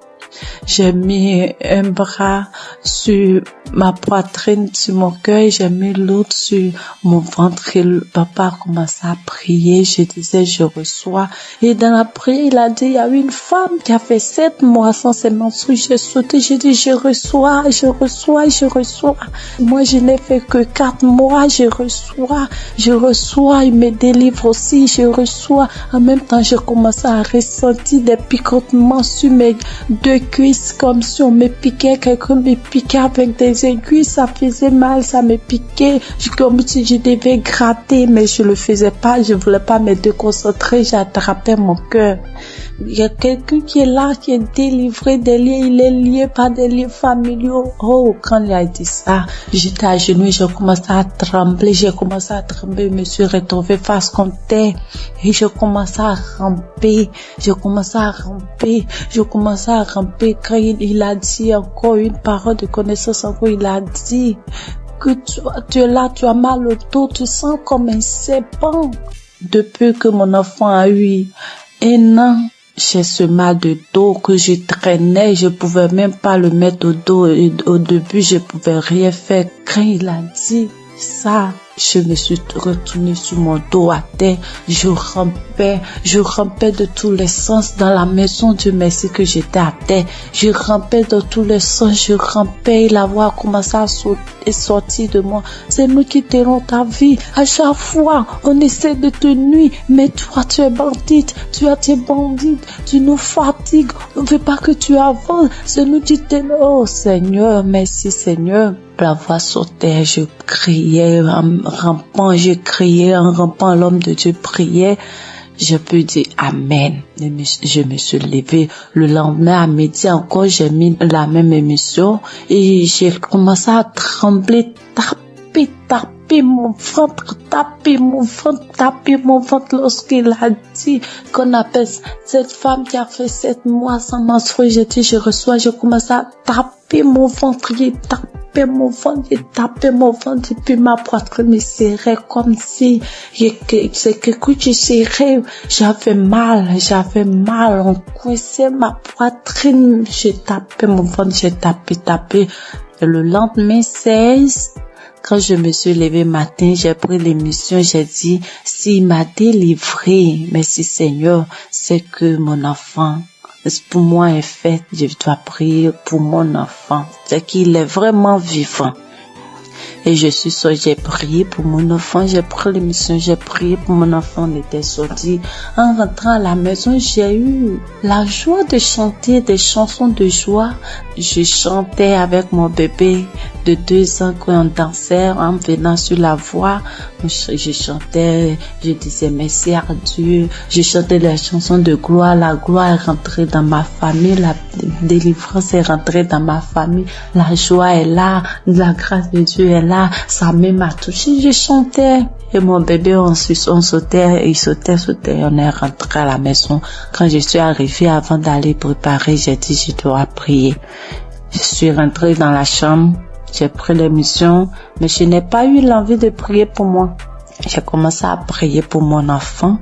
J'ai mis un bras sur ma poitrine, sur mon cœur, j'ai mis l'autre sur mon ventre et le papa a commencé à prier. Je disais, je reçois. Et dans la prière, il a dit, il y a une femme qui a fait 7 mois sans ses menstrues. J'ai sauté, j'ai dit, je reçois. Moi, je n'ai fait que 4 mois, je reçois. Il me délivre aussi, je reçois. En même temps, j'ai commencé à ressentir des picotements sur mes 2 cuisses, comme si on me piquait, quelqu'un me piquait avec des aiguilles, ça faisait mal, ça me piquait, comme si je devais gratter, mais je le faisais pas, je voulais pas me déconcentrer, j'attrapais mon cœur. Il y a quelqu'un qui est là, qui est délivré des liens, il est lié par des liens familiaux. Oh, quand il a dit ça, j'étais à genoux, j'ai commencé à trembler, je me suis retrouvée face contre terre et je commençais à ramper. Quand il a dit encore une parole de connaissance, il a dit que tu es là, tu as mal au dos, tu sens comme un serpent. Depuis que mon enfant a eu 1 an, j'ai ce mal de dos que je traînais, je pouvais même pas le mettre au dos et au début je pouvais rien faire. Quand il a dit ça, je me suis retournée sur mon dos à terre, je rampais de tous les sens dans la maison. Dieu merci que j'étais à terre, je rampais dans tous les sens, et la voix a commencé à sortir de moi. C'est nous qui t'aurons ta vie. À chaque fois, on essaie de te nuire, mais toi, tu es bandite, tu nous fatigues, on ne veut pas que tu avances, c'est nous qui t'aimons. Oh Seigneur, merci Seigneur. La voix sautait, je criais en rampant, l'homme de Dieu priait. Je peux dire Amen. Je me suis levée. Le lendemain à midi encore, j'ai mis la même émission et j'ai commencé à trembler, taper mon ventre lorsqu'il a dit qu'on appelle cette femme qui a fait 7 mois sans menstruer. J'ai dit je reçois, je commence à taper mon ventre, j'ai tapé mon ventre et puis ma poitrine me serrait comme si c'est quelque chose qui serrait. J'avais mal, on coinçait ma poitrine, j'ai tapé mon ventre, j'ai tapé. Et le lendemain 16, quand je me suis levée matin, j'ai pris l'émission, j'ai dit, s'il m'a délivré, merci Seigneur, c'est que mon enfant, pour moi est fait, je dois prier pour mon enfant, c'est qu'il est vraiment vivant. Et j'ai prié pour mon enfant, j'ai pris l'émission, j'ai prié pour mon enfant, on était sorti. En rentrant à la maison, j'ai eu la joie de chanter des chansons de joie. Je chantais avec mon bébé de 2 ans quand on dansait en venant sur la voie. Je chantais, je disais merci à Dieu. Je chantais les chansons de gloire. La gloire est rentrée dans ma famille, la délivrance est rentrée dans ma famille. La joie est là, la grâce de Dieu est là. Sa main m'a touché, je chantais. Et mon bébé, on sautait, il sautait, on est rentré à la maison. Quand je suis arrivée, avant d'aller préparer, j'ai dit, je dois prier. Je suis rentrée dans la chambre, j'ai pris l'émission, mais je n'ai pas eu l'envie de prier pour moi. J'ai commencé à prier pour mon enfant.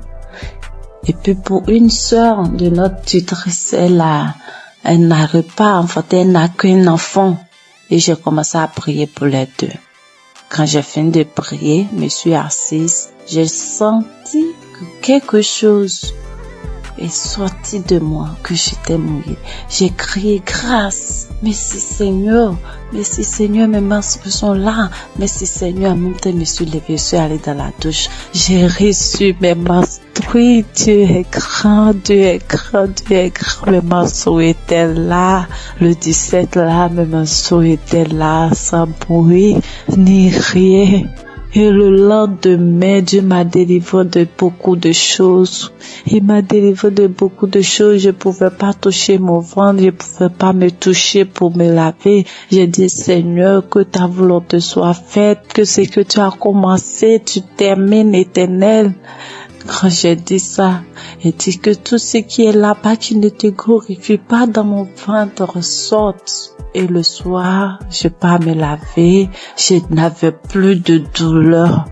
Et puis pour une sœur de notre tutrice, elle n'arrive pas à enfanter, elle n'a qu'un enfant. Et j'ai commencé à prier pour les 2. Quand j'ai fini de prier, je me suis assise, j'ai senti que quelque chose est sorti de moi, que j'étais mouillée. J'ai crié grâce. Merci Seigneur, mes menstrues sont là. Merci Seigneur, en même temps, je me suis levée, je suis allée dans la douche. J'ai reçu mes menstrues. Dieu est grand. Mes menstrues étaient là. Le 17 là, mes menstrues étaient là, sans bruit, ni rien. Et le lendemain, Dieu m'a délivré de beaucoup de choses. Il m'a délivré de beaucoup de choses. Je pouvais pas toucher mon ventre, je pouvais pas me toucher pour me laver. J'ai dit, Seigneur, que ta volonté soit faite, que ce que tu as commencé, tu termines, Éternel. Quand j'ai dit ça, il dit que tout ce qui est là-bas qui ne te glorifie pas dans mon ventre sorte. Et le soir, je pars me laver, je n'avais plus de douleur,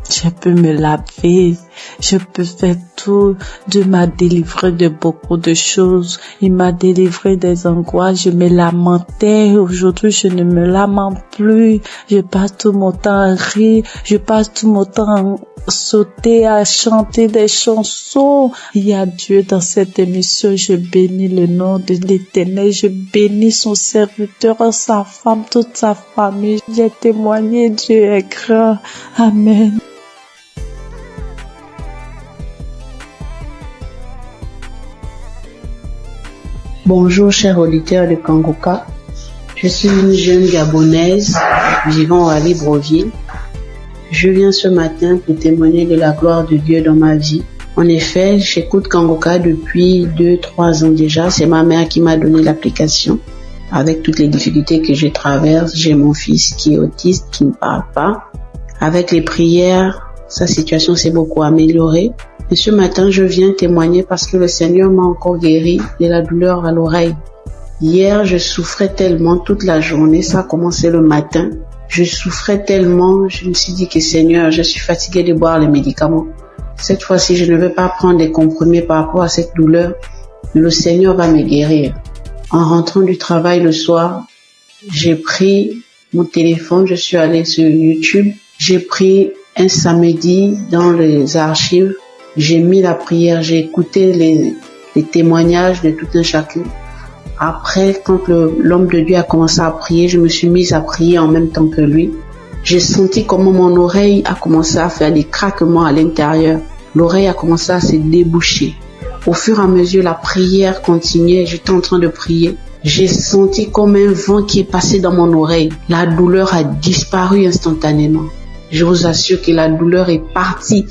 Je peux me laver, je peux faire tout. Dieu m'a délivré de beaucoup de choses. Il m'a délivré des angoisses. Je me lamentais. Aujourd'hui, je ne me lamente plus. Je passe tout mon temps à rire. Je passe tout mon temps à sauter, à chanter des chansons. Il y a Dieu dans cette émission. Je bénis le nom de l'Éternel. Je bénis son serviteur, sa femme, toute sa famille. J'ai témoigné. Dieu est grand. Amen.
Bonjour chers auditeurs de Kangoka, je suis une jeune Gabonaise vivant à Libreville. Je viens ce matin pour témoigner de la gloire de Dieu dans ma vie. En effet, j'écoute Kangoka depuis 2-3 ans déjà. C'est ma mère qui m'a donné l'application. Avec toutes les difficultés que je traverse, j'ai mon fils qui est autiste, qui ne parle pas. Avec les prières, sa situation s'est beaucoup améliorée. Et ce matin, je viens témoigner parce que le Seigneur m'a encore guéri de la douleur à l'oreille. Hier, je souffrais tellement toute la journée, ça a commencé le matin. Je souffrais tellement, je me suis dit que Seigneur, je suis fatiguée de boire les médicaments. Cette fois-ci, je ne vais pas prendre des comprimés par rapport à cette douleur. Le Seigneur va me guérir. En rentrant du travail le soir, j'ai pris mon téléphone, je suis allée sur YouTube. J'ai pris un samedi dans les archives. J'ai mis la prière, j'ai écouté les témoignages de tout un chacun. Après, quand l'homme de Dieu a commencé à prier, je me suis mise à prier en même temps que lui. J'ai senti comment mon oreille a commencé à faire des craquements à l'intérieur. L'oreille a commencé à se déboucher. Au fur et à mesure, la prière continuait. J'étais en train de prier. J'ai senti comme un vent qui est passé dans mon oreille. La douleur a disparu instantanément. Je vous assure que la douleur est partie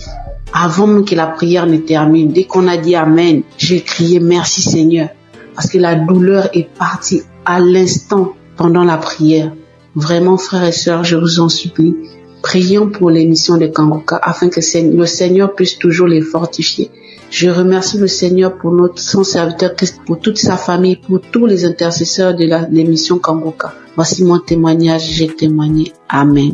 avant même que la prière ne termine. Dès qu'on a dit Amen, j'ai crié merci Seigneur. Parce que la douleur est partie à l'instant pendant la prière. Vraiment, frères et sœurs, je vous en supplie, prions pour l'émission de Kangoka afin que le Seigneur puisse toujours les fortifier. Je remercie le Seigneur pour son serviteur Christ, pour toute sa famille, pour tous les intercesseurs de l'émission Kangoka. Voici mon témoignage, j'ai témoigné. Amen.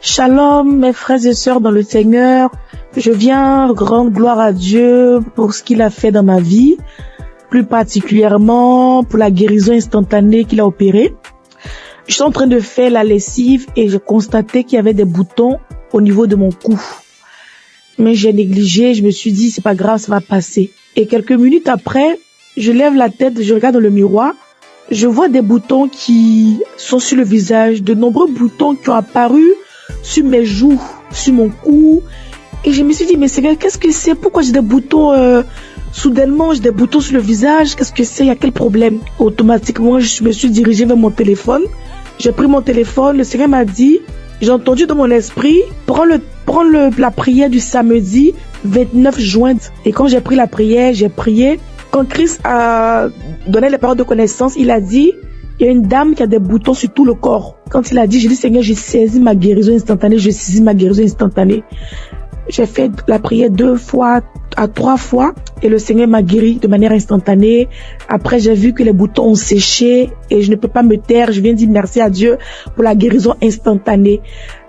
Shalom, mes frères et sœurs dans le Seigneur. Je viens rendre gloire à Dieu pour ce qu'il a fait dans ma vie, plus particulièrement pour la guérison instantanée qu'il a opérée. Je suis en train de faire la lessive et j'ai constaté qu'il y avait des boutons au niveau de mon cou. Mais j'ai négligé, je me suis dit c'est pas grave, ça va passer. Et quelques minutes après, je lève la tête, je regarde dans le miroir, je vois des boutons qui sont sur le visage, de nombreux boutons qui ont apparu sur mes joues, sur mon cou. Et je me suis dit, mais Seigneur, qu'est-ce que c'est? Pourquoi j'ai des boutons soudainement, j'ai des boutons sur le visage? Qu'est-ce que c'est? Il y a quel problème? Automatiquement, je me suis dirigée vers mon téléphone. J'ai pris mon téléphone. Le Seigneur m'a dit, j'ai entendu dans mon esprit, prends la prière du samedi 29 juin. Et quand j'ai pris la prière, j'ai prié. Quand Christ a donné les paroles de connaissance, il a dit, il y a une dame qui a des boutons sur tout le corps. Quand il a dit, j'ai dit, Seigneur, j'ai saisi ma guérison instantanée, j'ai saisi ma guérison instantanée. J'ai fait la prière 2 fois à 3 fois et le Seigneur m'a guéri de manière instantanée. Après, j'ai vu que les boutons ont séché et je ne peux pas me taire. Je viens dire merci à Dieu pour la guérison instantanée.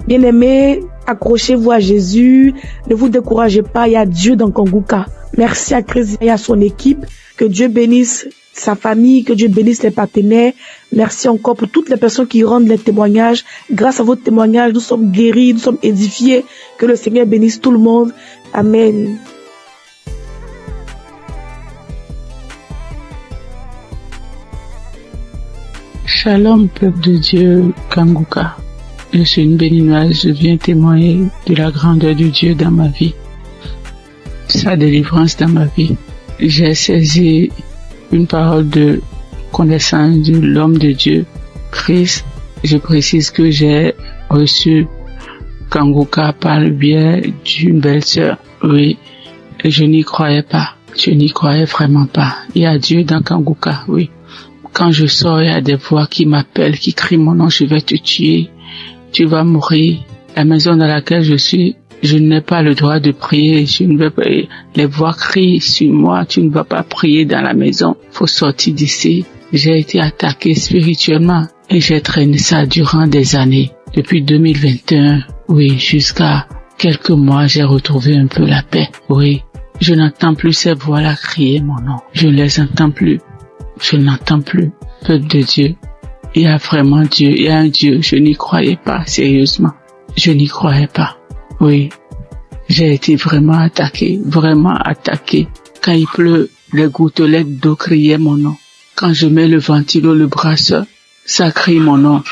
Bien-aimés, accrochez-vous à Jésus. Ne vous découragez pas. Il y a Dieu dans Kangoka. Merci à Christ et à son équipe. Que Dieu bénisse sa famille, que Dieu bénisse les partenaires. Merci encore pour toutes les personnes qui rendent les témoignages. Grâce à vos témoignages, nous sommes guéris, nous sommes édifiés. Que le Seigneur bénisse tout le monde. Amen.
Shalom, peuple de Dieu, Kangoka. Je suis une béninoise, je viens témoigner de la grandeur de Dieu dans ma vie. Sa délivrance dans ma vie. J'ai saisi une parole de connaissance de l'homme de Dieu, Christ. Je précise que j'ai reçu Kanguka par le biais d'une belle-sœur. Oui, et je n'y croyais pas. Je n'y croyais vraiment pas. Il y a Dieu dans Kanguka, oui. Quand je sors, il y a des voix qui m'appellent, qui crient mon nom, je vais te tuer, tu vas mourir. La maison dans laquelle je suis, je n'ai pas le droit de prier, je ne vais pas, les voix crient sur moi, tu ne vas pas prier dans la maison, faut sortir d'ici. J'ai été attaqué spirituellement et j'ai traîné ça durant des années. Depuis 2021, oui, jusqu'à quelques mois, j'ai retrouvé un peu la paix, oui. Je n'entends plus ces voix-là crier mon nom, je ne les entends plus. Je n'entends plus. Peuple de Dieu, il y a vraiment Dieu, il y a un Dieu. Je n'y croyais pas, sérieusement. Je n'y croyais pas. Oui, j'ai été vraiment attaqué. Quand il pleut, les gouttelettes d'eau criaient mon nom. Quand je mets le ventilo, le brasseur, ça crie mon nom.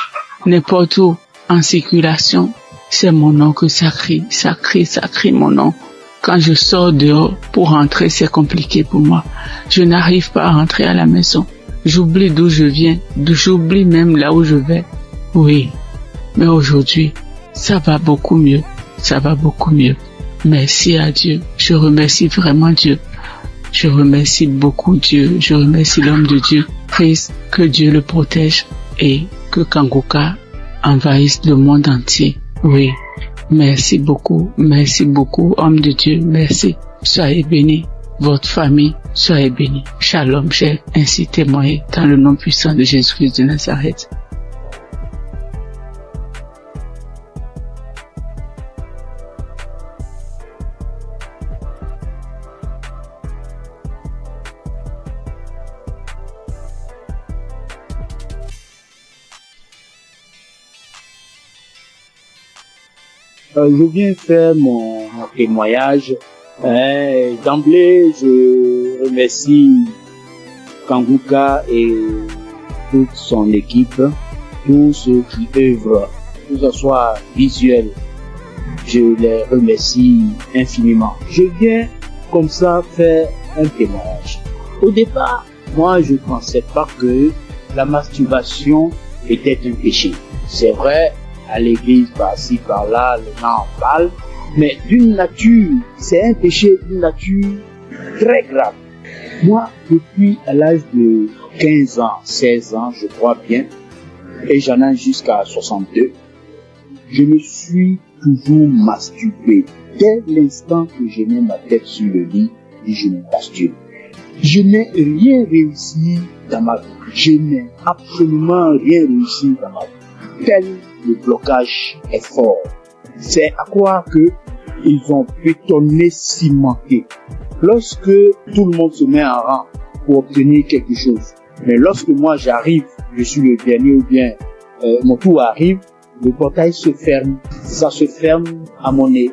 N'importe où, en circulation, c'est mon nom que ça crie mon nom. Quand je sors dehors pour rentrer, c'est compliqué pour moi. Je n'arrive pas à rentrer à la maison. J'oublie d'où je viens. J'oublie même là où je vais. Oui. Mais aujourd'hui, ça va beaucoup mieux. Merci à Dieu. Je remercie vraiment Dieu. Je remercie beaucoup Dieu. Je remercie l'homme de Dieu. Christ, que Dieu le protège et que Kanguka envahisse le monde entier. Oui. Merci beaucoup, homme de Dieu, merci. Soyez bénis, votre famille, soyez bénis. Shalom, j'ai ainsi témoigné dans le nom puissant de Jésus-Christ de Nazareth.
Je viens faire mon témoignage. D'emblée, je remercie Kanguka et toute son équipe, tous ceux qui œuvrent, que ce soit visuel. Je les remercie infiniment. Je viens comme ça faire un témoignage. Au départ, moi, je ne pensais pas que la masturbation était un péché. C'est vrai, à l'église, par-ci, par-là, les gens en parlent, mais d'une nature, c'est un péché d'une nature très grave. Moi, depuis à l'âge de 15 ans, 16 ans, je crois bien, et j'en ai jusqu'à 62, je me suis toujours masturbé. Dès l'instant que je mets ma tête sur le lit, je me masturbe. Je n'ai rien réussi dans ma vie. Je n'ai absolument rien réussi dans ma vie. Tel le blocage est fort. C'est à croire que ils ont bétonné, cimenté. Lorsque tout le monde se met en rang pour obtenir quelque chose, mais lorsque moi j'arrive, je suis le dernier ou bien mon tour arrive, le portail se ferme. Ça se ferme à mon nez.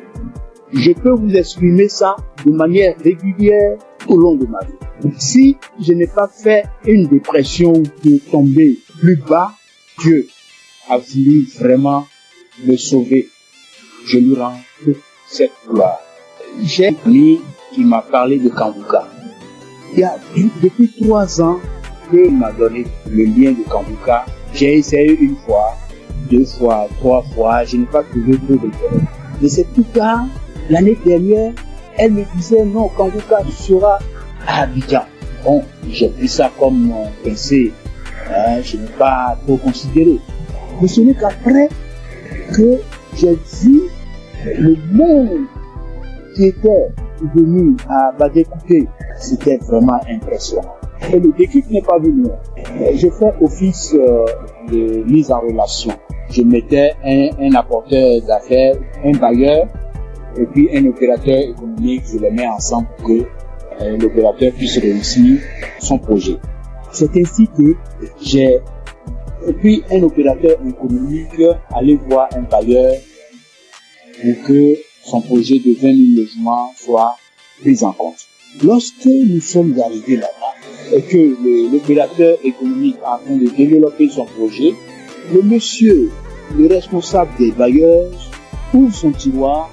Je peux vous exprimer ça de manière régulière au long de ma vie. Si je n'ai pas fait une dépression de tomber plus bas, Dieu a voulu vraiment me sauver. Je lui rends toute cette gloire. J'ai un ami qui m'a parlé de Kanguka. Il y a depuis 3 ans qu'il m'a donné le lien de Kanguka. J'ai essayé 1 fois, 2 fois, 3 fois, je n'ai pas trouvé de réponse. Mais c'est plus tard, l'année dernière, elle me disait non, Kanguka sera à Abidjan. Bon, j'ai pris ça comme mon pensée. Je n'ai pas trop considéré. Mais ce n'est qu'après que j'ai vu le monde qui était venu à Badékouté. C'était vraiment impressionnant. Et le déclic n'est pas venu. J'ai fait office de mise en relation. Je mettais un apporteur d'affaires, un bailleur, et puis un opérateur économique. Je les mets ensemble pour que l'opérateur puisse réussir son projet. C'est ainsi que j'ai, et puis un opérateur économique, aller voir un bailleur pour que son projet de 20 000 logements soit pris en compte. Lorsque nous sommes arrivés là-bas et que l'opérateur économique est en train de développer son projet, le monsieur, le responsable des bailleurs, ouvre son tiroir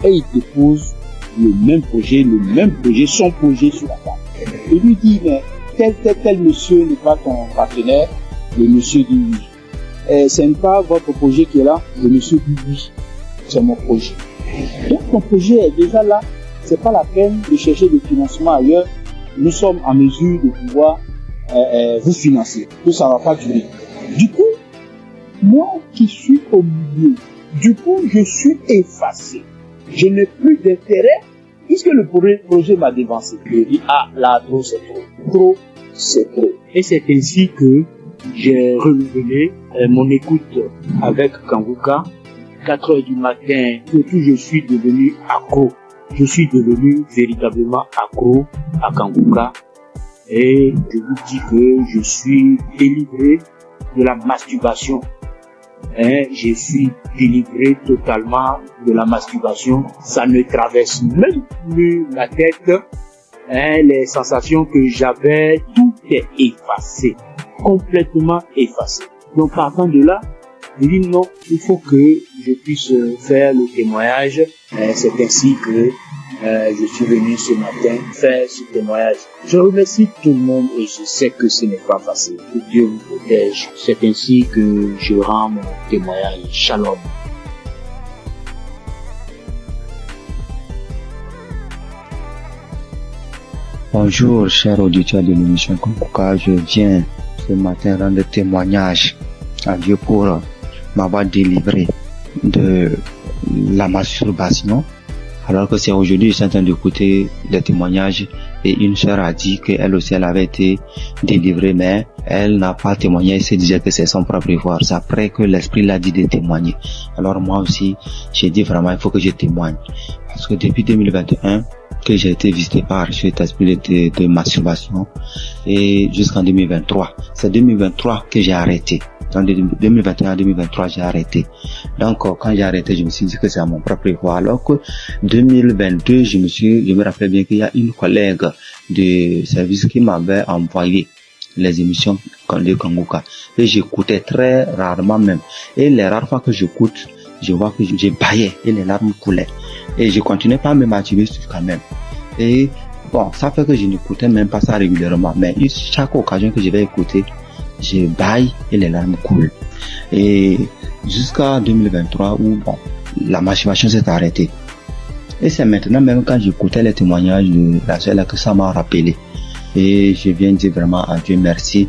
et il dépose le même projet, son projet sur la table. Il lui dit, mais tel monsieur n'est pas ton partenaire, le monsieur dit oui. Ce n'est pas votre projet qui est là, le monsieur dit oui, c'est mon projet. Donc ton projet est déjà là, c'est pas la peine de chercher des financements ailleurs. Nous sommes en mesure de pouvoir vous financer, que ça va pas durer. Du coup, moi qui suis au milieu, du coup je suis effacé. Je n'ai plus d'intérêt puisque le projet m'a dévancé. Je dis là trop c'est trop, trop c'est trop. Et c'est ainsi que j'ai renouvelé mon écoute avec Kanguka. 4 heures du matin, surtout je suis devenu accro. Je suis devenu véritablement accro à Kanguka. Et je vous dis que je suis délivré de la masturbation. Je suis délivré totalement de la masturbation. Ça ne traverse même plus la tête. Les sensations que j'avais, tout est effacé. Complètement effacé. Donc partant de là, je dis non, il faut que je puisse faire le témoignage. C'est ainsi que je suis venu ce matin faire ce témoignage. Je remercie tout le monde et je sais que ce n'est pas facile. Que Dieu vous protège. C'est ainsi que je rends mon témoignage. Shalom.
Bonjour, chers auditeurs de l'émission Kanguka. Je viens ce matin rendre témoignage à Dieu pour m'avoir délivré de la masturbation. Alors que c'est aujourd'hui, je suis en train d'écouter les témoignages et une sœur a dit qu'elle aussi, elle avait été délivrée, mais elle n'a pas témoigné, elle se disait que c'est son propre effort. C'est après que l'Esprit l'a dit de témoigner. Alors moi aussi, j'ai dit vraiment, il faut que je témoigne. Parce que depuis 2021, que j'ai été visité par cet esprit de masturbation et jusqu'en 2023. C'est 2023 que j'ai arrêté. En 2021 à 2023, j'ai arrêté. Donc, quand j'ai arrêté, je me suis dit que c'est à mon propre effort. Alors que 2022, je me rappelle bien qu'il y a une collègue de service qui m'avait envoyé les émissions de Kanguka. Et j'écoutais très rarement même. Et les rares fois que j'écoute, je vois que j'ai baillé et les larmes coulaient. Et je continuais pas à me masturber quand même. Et bon, ça fait que je n'écoutais même pas ça régulièrement. Mais chaque occasion que je vais écouter, je baille et les larmes coulent. Et jusqu'à 2023 où bon, la masturbation s'est arrêtée. Et c'est maintenant même quand j'écoutais les témoignages de la sœur là que ça m'a rappelé. Et je viens dire vraiment à Dieu merci.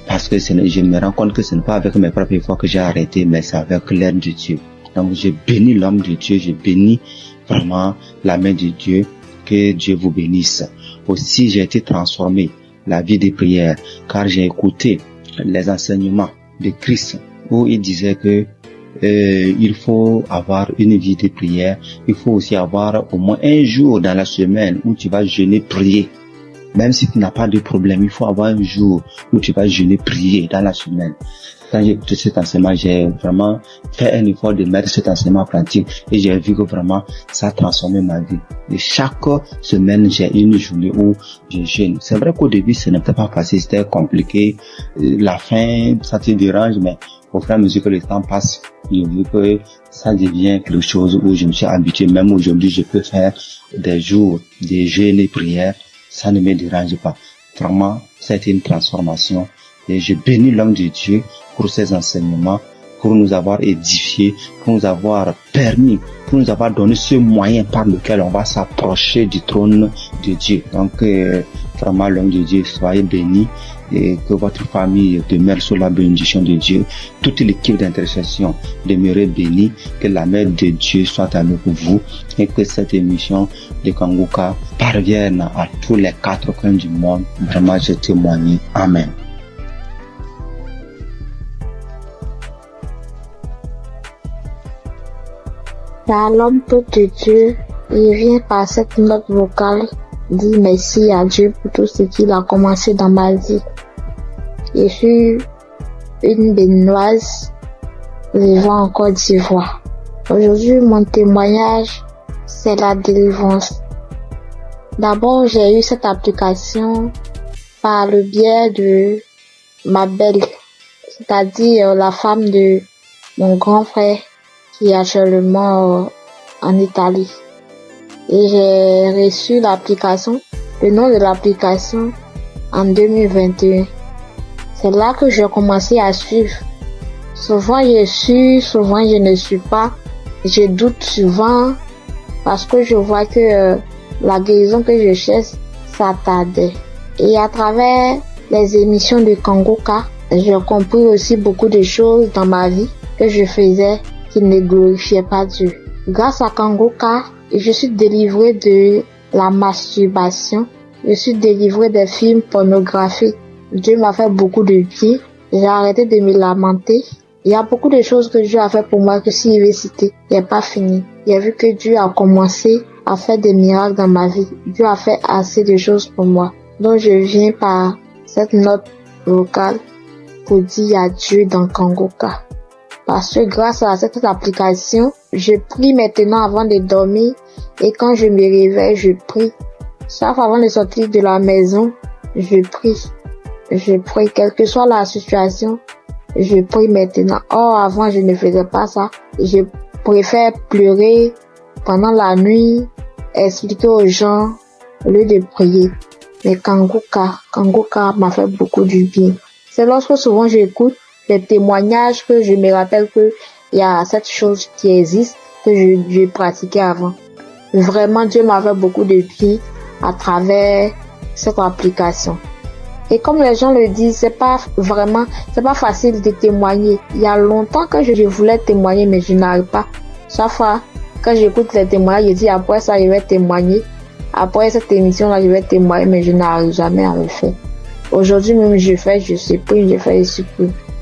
Parce que je me rends compte que ce n'est pas avec mes propres efforts que j'ai arrêté, mais c'est avec l'aide de Dieu. Donc je bénis l'homme de Dieu, je bénis vraiment la main de Dieu. Que Dieu vous bénisse. Aussi, j'ai été transformé la vie des prières, car j'ai écouté les enseignements de Christ où il disait que il faut avoir une vie de prière. Il faut aussi avoir au moins un jour dans la semaine où tu vas jeûner, prier. Même si tu n'as pas de problème, il faut avoir un jour où tu vas jeûner, prier dans la semaine. Quand j'ai écouté cet enseignement, j'ai vraiment fait un effort de mettre cet enseignement en pratique et j'ai vu que vraiment ça a transformé ma vie. Et chaque semaine, j'ai une journée où je jeûne. C'est vrai qu'au début, ce n'était pas facile, c'était compliqué. La faim, ça te dérange, mais au fur et à mesure que le temps passe, j'ai vu que ça devient quelque chose où je me suis habitué. Même aujourd'hui, je peux faire des jours de jeûne et prière. Ça ne me dérange pas. Vraiment, c'était une transformation. Et je bénis l'homme de Dieu pour ses enseignements, pour nous avoir édifiés, pour nous avoir permis, pour nous avoir donné ce moyen par lequel on va s'approcher du trône de Dieu. Donc, vraiment, l'homme de Dieu, soyez bénis et que votre famille demeure sous la bénédiction de Dieu. Toute l'équipe d'intercession demeure bénie, que la main de Dieu soit avec vous et que cette émission de Kanguka parvienne à tous les 4 coins du monde. Vraiment, je témoigne. Amen.
L'homme de Dieu, il vient par cette note vocale dire merci à Dieu pour tout ce qu'il a commencé dans ma vie. Je suis une béninoise vivant en Côte d'Ivoire. Aujourd'hui, mon témoignage, c'est la délivrance. D'abord, j'ai eu cette application par le biais de ma belle, c'est-à-dire la femme de mon grand frère qui est actuellement en Italie. Et j'ai reçu l'application. Le nom de l'application, en 2021. C'est là que j'ai commencé à suivre. Souvent je suis, souvent je ne suis pas. Je doute souvent parce que je vois que la guérison que je cherche, ça tardait. Et à travers les émissions de Kangoka, j'ai compris aussi beaucoup de choses dans ma vie que je faisais qui ne glorifiaient pas Dieu. Grâce à Kangoka, je suis délivrée de la masturbation. Je suis délivrée des films pornographiques. Dieu m'a fait beaucoup de bien. J'ai arrêté de me lamenter. Il y a beaucoup de choses que Dieu a fait pour moi que si je vais citer, il n'est pas fini. J'ai vu que Dieu a commencé à faire des miracles dans ma vie. Dieu a fait assez de choses pour moi. Donc je viens par cette note vocale pour dire adieu dans Kangoka. Parce que grâce à cette application, je prie maintenant avant de dormir et quand je me réveille, je prie. Sauf avant de sortir de la maison, je prie. Je prie, quelle que soit la situation, je prie maintenant. Or, avant, je ne faisais pas ça. Je préfère pleurer pendant la nuit, expliquer aux gens au lieu de prier. Mais Kangoka m'a fait beaucoup du bien. C'est lorsque souvent j'écoute les témoignages que je me rappelle que il y a cette chose qui existe que je pratiquais avant. Vraiment, Dieu m'a fait beaucoup de bien à travers cette application. Et comme les gens le disent, c'est pas facile de témoigner. Il y a longtemps que je voulais témoigner, mais je n'arrive pas. Chaque fois, quand j'écoute les témoignages, je dis après ça, je vais témoigner. Après cette émission-là, je vais témoigner, mais je n'arrive jamais à le faire. Aujourd'hui même, je supprime.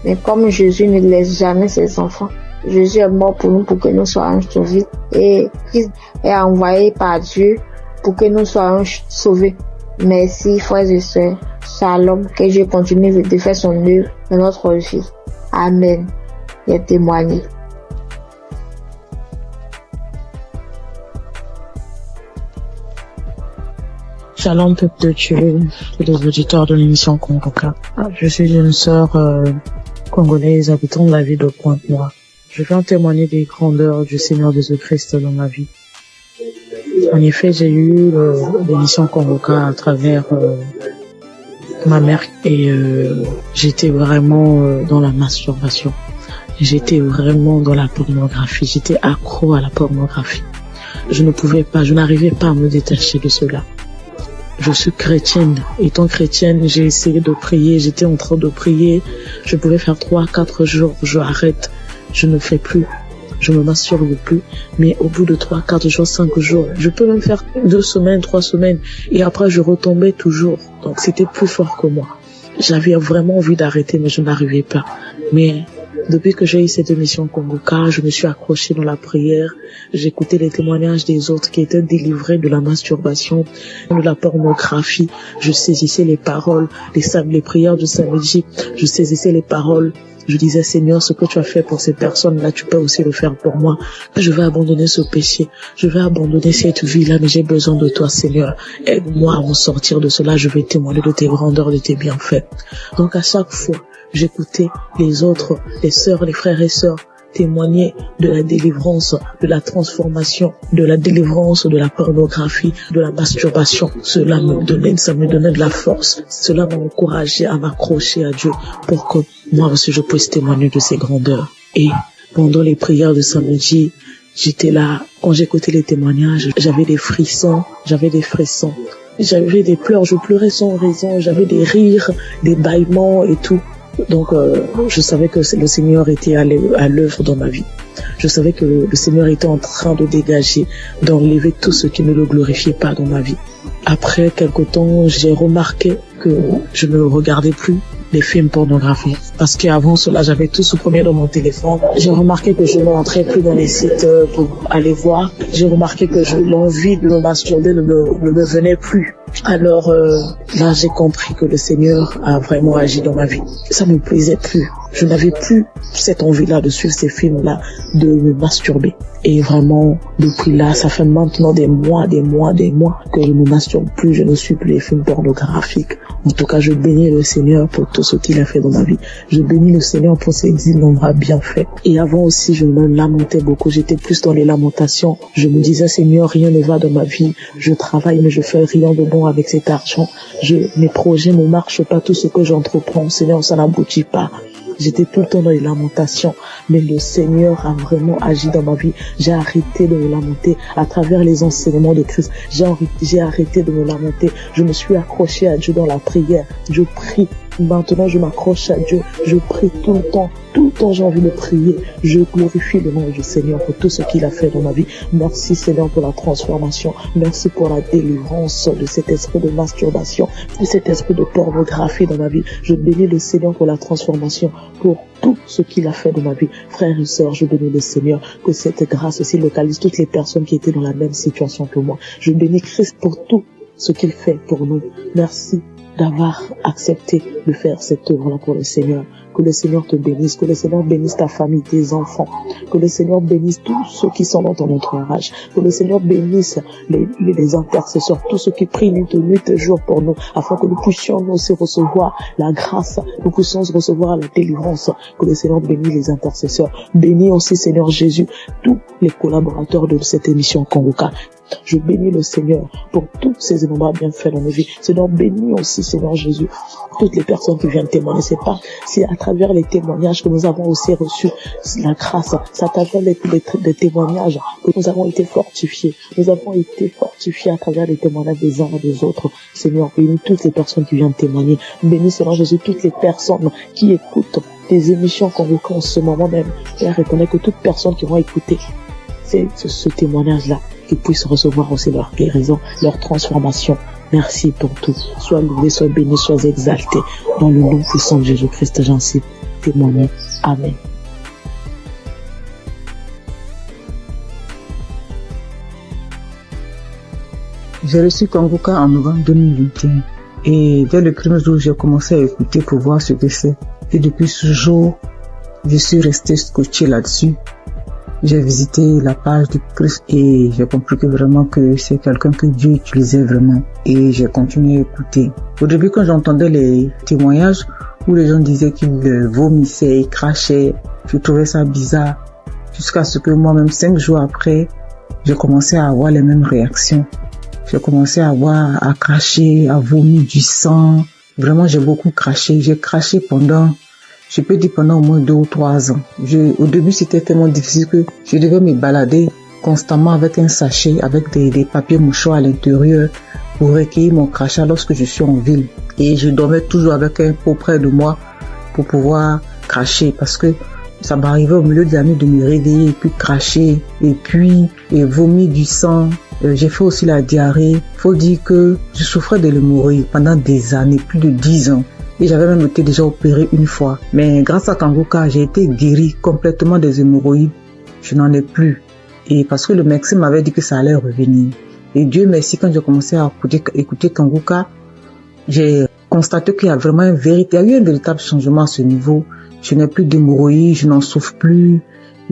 Mais comme Jésus ne laisse jamais ses enfants, Jésus est mort pour nous, pour que nous soyons sauvés. Et Christ est envoyé par Dieu pour que nous soyons sauvés. Merci, frères et sœurs. Shalom, que Dieu continue de faire son œuvre dans notre vie. Amen. Et témoigner.
Shalom, peuple de Dieu, tous les auditeurs de l'émission Kangoka. Je suis une sœur congolaise habitant la ville de Pointe-Noire. Je viens témoigner des grandeurs du Seigneur Jésus-Christ dans ma vie. En effet, j'ai eu l'émission Kangoka à travers ma mère et j'étais vraiment dans la masturbation. J'étais vraiment dans la pornographie. J'étais accro à la pornographie. Je n'arrivais pas à me détacher de cela. Je suis chrétienne. Étant chrétienne, j'ai essayé de prier. J'étais en train de prier. Je pouvais faire 3-4 jours. Je arrête. Je ne fais plus. Je me masturbe plus. Mais au bout de 3-4 jours, 5 jours, je peux même faire 2 semaines, 3 semaines. Et après, je retombais toujours. Donc, c'était plus fort que moi. J'avais vraiment envie d'arrêter, mais je n'arrivais pas. Mais depuis que j'ai eu cette émission Kangoka, je me suis accrochée dans la prière. J'écoutais les témoignages des autres qui étaient délivrés de la masturbation, de la pornographie. Je saisissais les paroles, les prières du samedi. Je saisissais les paroles. Je disais, Seigneur, ce que tu as fait pour ces personnes-là, tu peux aussi le faire pour moi. Je vais abandonner ce péché. Je vais abandonner cette vie-là, mais j'ai besoin de toi, Seigneur. Aide-moi à m'en sortir de cela. Je vais témoigner de tes grandeurs, de tes bienfaits. Donc, à chaque fois, j'écoutais les autres, les sœurs, les frères et sœurs témoigner de la délivrance, de la transformation, de la délivrance de la pornographie, de la masturbation. Ça me donnait de la force. Cela m'a encouragé à m'accrocher à Dieu pour que moi aussi je puisse témoigner de ses grandeurs. Et pendant les prières de samedi, j'étais là. Quand j'écoutais les témoignages, j'avais des frissons, j'avais des pleurs, je pleurais sans raison, j'avais des rires, des bâillements et tout. Donc, je savais que le Seigneur était à l'œuvre dans ma vie. Je savais que le Seigneur était en train de dégager, d'enlever tout ce qui ne le glorifiait pas dans ma vie. Après quelque temps, j'ai remarqué que je ne regardais plus les films pornographiques. Parce qu'avant cela, j'avais tout supprimé dans mon téléphone. J'ai remarqué que je ne rentrais plus dans les sites pour aller voir. J'ai remarqué que l'envie de me masturber ne me venait plus. Alors là, j'ai compris que le Seigneur a vraiment agi dans ma vie. Ça ne me plaisait plus. Je n'avais plus cette envie-là de suivre ces films-là, de me masturber. Et vraiment, depuis là, ça fait maintenant des mois que je ne masturbe plus, je ne suis plus les films pornographiques. En tout cas, je bénis le Seigneur pour tout ce qu'il a fait dans ma vie. Je bénis le Seigneur pour ses innombrables bienfaits. Et avant aussi, je me lamentais beaucoup. J'étais plus dans les lamentations. Je me disais, Seigneur, rien ne va dans ma vie. Je travaille, mais je fais rien de bon Seigneur, avec cet argent. Mes projets ne marchent pas, tout ce que j'entreprends, Seigneur, ça n'aboutit pas. J'étais tout le temps dans les lamentations, mais le Seigneur a vraiment agi dans ma vie. J'ai arrêté de me lamenter à travers les enseignements de Christ. J'ai arrêté de me lamenter. Je me suis accroché à Dieu dans la prière. Je prie. Maintenant, je m'accroche à Dieu. Je prie tout le temps. Tout le temps, j'ai envie de prier. Je glorifie le nom du Seigneur pour tout ce qu'il a fait dans ma vie. Merci, Seigneur, pour la transformation. Merci pour la délivrance de cet esprit de masturbation, de cet esprit de pornographie dans ma vie. Je bénis le Seigneur pour la transformation, pour tout ce qu'il a fait dans ma vie. Frères et sœurs, je bénis le Seigneur, que cette grâce aussi localise toutes les personnes qui étaient dans la même situation que moi. Je bénis Christ pour tout ce qu'il fait pour nous. Merci d'avoir accepté de faire cette œuvre-là pour le Seigneur. Que le Seigneur te bénisse, que le Seigneur bénisse ta famille, tes enfants, que le Seigneur bénisse tous ceux qui sont dans ton entourage, que le Seigneur bénisse les intercesseurs, tous ceux qui prient nuit et jour pour nous, afin que nous puissions nous aussi recevoir la grâce, nous puissions recevoir la délivrance, que le Seigneur bénisse les intercesseurs. Bénis aussi, Seigneur Jésus, tous les collaborateurs de cette émission Kanguka. Je bénis le Seigneur pour tous ces innombrables bienfaits dans nos vies. Seigneur, bénis aussi, Seigneur Jésus, toutes les personnes qui viennent témoigner. C'est à travers les témoignages que nous avons aussi reçu la grâce. C'est à travers les témoignages que nous avons été fortifiés. Nous avons été fortifiés à travers les témoignages des uns et des autres. Seigneur, bénis toutes les personnes qui viennent témoigner. Bénis, Seigneur Jésus, toutes les personnes qui écoutent des émissions Kanguka en ce moment même. Père, reconnais que toutes personnes qui vont écouter ce témoignage-là, qu'ils puissent recevoir aussi leur guérison, leur transformation. Merci pour tout. Sois loué, sois béni, sois exalté. Dans le nom puissant de Jésus-Christ, j'en suis témoigné. Amen.
J'ai reçu Kanguka en novembre 2021. Et dès le premier jour, j'ai commencé à écouter pour voir ce que c'est. Et depuis ce jour, je suis resté scotché là-dessus. J'ai visité la page du Christ et j'ai compris que vraiment que c'est quelqu'un que Dieu utilisait vraiment. Et j'ai continué à écouter. Au début, quand j'entendais les témoignages où les gens disaient qu'ils vomissaient, ils crachaient, je trouvais ça bizarre. Jusqu'à ce que moi-même, 5 jours après, j'ai commencé à avoir les mêmes réactions. J'ai commencé à cracher, à vomir du sang. Vraiment, j'ai beaucoup craché. J'ai craché pendant au moins 2 ou 3 ans. Au début, c'était tellement difficile que je devais me balader constamment avec un sachet, avec des papiers mouchoirs à l'intérieur pour recueillir mon crachat lorsque je suis en ville. Et je dormais toujours avec un pot près de moi pour pouvoir cracher parce que ça m'arrivait au milieu de la nuit de me réveiller et puis cracher et puis vomir du sang. J'ai fait aussi la diarrhée. Faut dire que je souffrais de l'hémorroïde pendant des années, plus de 10 ans. Et j'avais même été déjà opéré une fois. Mais grâce à Kanguka, j'ai été guéri complètement des hémorroïdes. Je n'en ai plus. Et parce que le médecin m'avait dit que ça allait revenir. Et Dieu merci, quand j'ai commencé à écouter Kanguka, j'ai constaté qu'il y a vraiment il y a eu un véritable changement à ce niveau. Je n'ai plus d'hémorroïdes, je n'en souffre plus.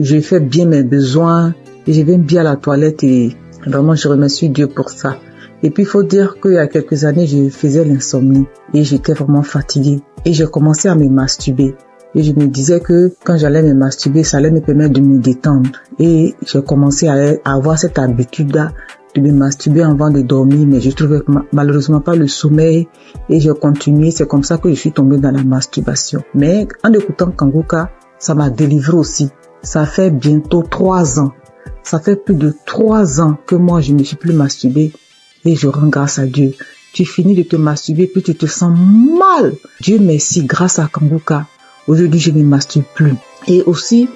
Je fais bien mes besoins. Et je vais bien à la toilette et vraiment je remercie Dieu pour ça. Et puis, il faut dire qu'il y a quelques années, je faisais l'insomnie et j'étais vraiment fatiguée. Et j'ai commencé à me masturber. Et je me disais que quand j'allais me masturber, ça allait me permettre de me détendre. Et j'ai commencé à avoir cette habitude-là de me masturber avant de dormir, mais je trouvais malheureusement pas le sommeil. Et j'ai continué. C'est comme ça que je suis tombée dans la masturbation. Mais en écoutant Kanguka, ça m'a délivré aussi. Ça fait bientôt 3 ans. Ça fait plus de 3 ans que moi, je ne me suis plus masturbée. Et je rends grâce à Dieu. Tu finis de te masturber, puis tu te sens mal. Dieu merci, grâce à Kanguka. Aujourd'hui, je ne me masturbe plus. Et aussi,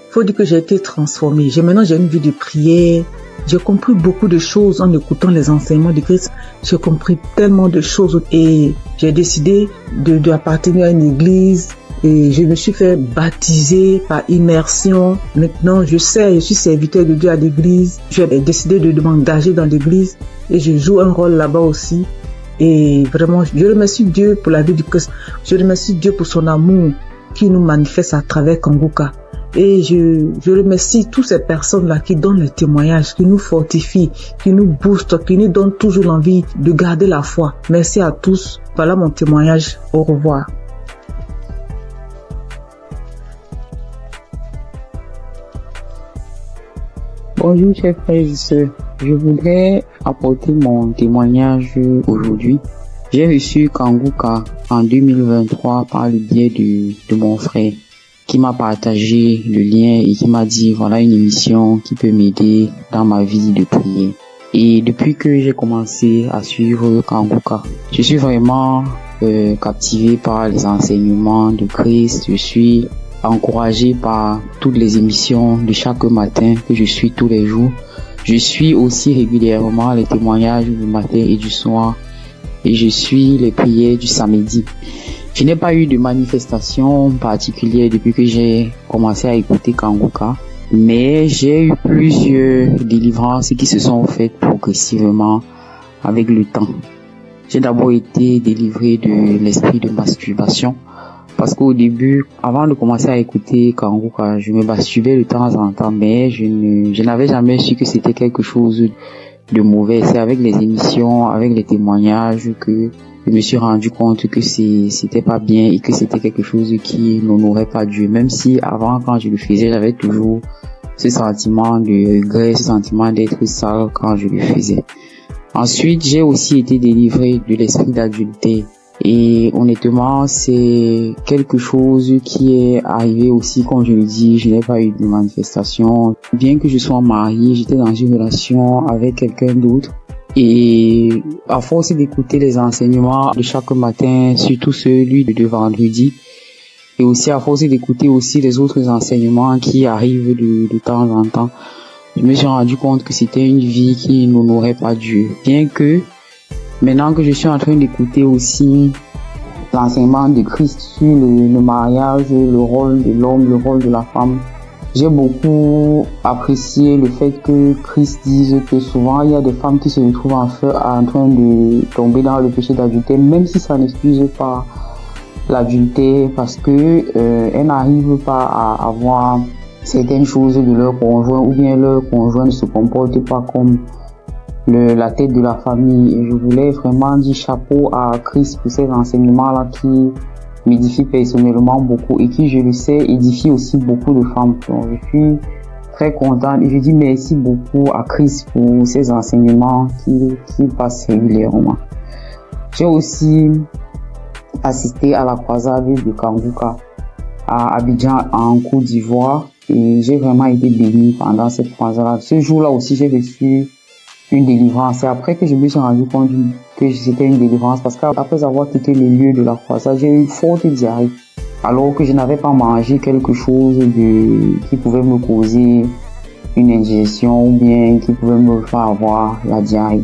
faut dire que j'ai été transformée. Maintenant, j'ai une vie de prière. J'ai compris beaucoup de choses en écoutant les enseignements de Christ. J'ai compris tellement de choses. Et j'ai décidé d'appartenir à une église. Et je me suis fait baptiser par immersion. Maintenant, je suis serviteur de Dieu à l'église. J'ai décidé de m'engager dans l'église. Et je joue un rôle là-bas aussi. Et vraiment, je remercie Dieu pour la vie du Christ. Je remercie Dieu pour son amour qui nous manifeste à travers Kanguka. Et je remercie toutes ces personnes-là qui donnent les témoignages, qui nous fortifient, qui nous boostent, qui nous donnent toujours l'envie de garder la foi. Merci à tous. Voilà mon témoignage. Au revoir.
Bonjour chers frères et sœurs. Je voudrais apporter mon témoignage aujourd'hui. J'ai reçu Kanguka en 2023 par le biais de mon frère qui m'a partagé le lien et qui m'a dit voilà une émission qui peut m'aider dans ma vie de prière. Et depuis que j'ai commencé à suivre Kanguka, je suis vraiment captivé par les enseignements de Christ. Je suis encouragé par toutes les émissions de chaque matin que je suis tous les jours. Je suis aussi régulièrement les témoignages du matin et du soir et je suis les prières du samedi. Je n'ai pas eu de manifestation particulière depuis que j'ai commencé à écouter Kanguka, mais j'ai eu plusieurs délivrances qui se sont faites progressivement avec le temps. J'ai d'abord été délivré de l'esprit de masturbation parce qu'au début, avant de commencer à écouter Kanguka, je me masturbais de temps en temps, mais je n'avais jamais su que c'était quelque chose de mauvais. C'est avec les émissions, avec les témoignages que je me suis rendu compte que c'était pas bien et que c'était quelque chose qui n'honorait pas Dieu. Même si avant, quand je le faisais, j'avais toujours ce sentiment de regret, ce sentiment d'être sale quand je le faisais. Ensuite, j'ai aussi été délivré de l'esprit d'adultère. Et honnêtement, c'est quelque chose qui est arrivé aussi, comme je le dis, je n'ai pas eu de manifestation. Bien que je sois marié, j'étais dans une relation avec quelqu'un d'autre. Et à force d'écouter les enseignements de chaque matin, surtout celui de vendredi, et aussi à force d'écouter aussi les autres enseignements qui arrivent de temps en temps, je me suis rendu compte que c'était une vie qui n'honorait pas Dieu. Bien que maintenant que je suis en train d'écouter aussi l'enseignement de Christ sur le mariage, le rôle de l'homme, le rôle de la femme, j'ai beaucoup apprécié le fait que Christ dise que souvent il y a des femmes qui se retrouvent en train de tomber dans le péché d'adultère, même si ça n'excuse pas l'adultère, parce que elles n'arrivent pas à avoir certaines choses de leur conjoint, ou bien leur conjoint ne se comporte pas comme la tête de la famille. Et je voulais vraiment dire chapeau à Christ pour ces enseignements-là qui m'édifient personnellement beaucoup et qui, je le sais, édifient aussi beaucoup de femmes. Donc, je suis très contente et je dis merci beaucoup à Christ pour ces enseignements qui passent régulièrement. J'ai aussi assisté à la croisade de Kanguka à Abidjan en Côte d'Ivoire et j'ai vraiment été béni pendant cette croisade. Ce jour-là aussi, j'ai reçu une délivrance. C'est après que je me suis rendu compte que c'était une délivrance parce qu'après avoir quitté le lieu de la croisade, j'ai eu une forte diarrhée alors que je n'avais pas mangé quelque chose qui pouvait me causer une indigestion ou bien qui pouvait me faire avoir la diarrhée.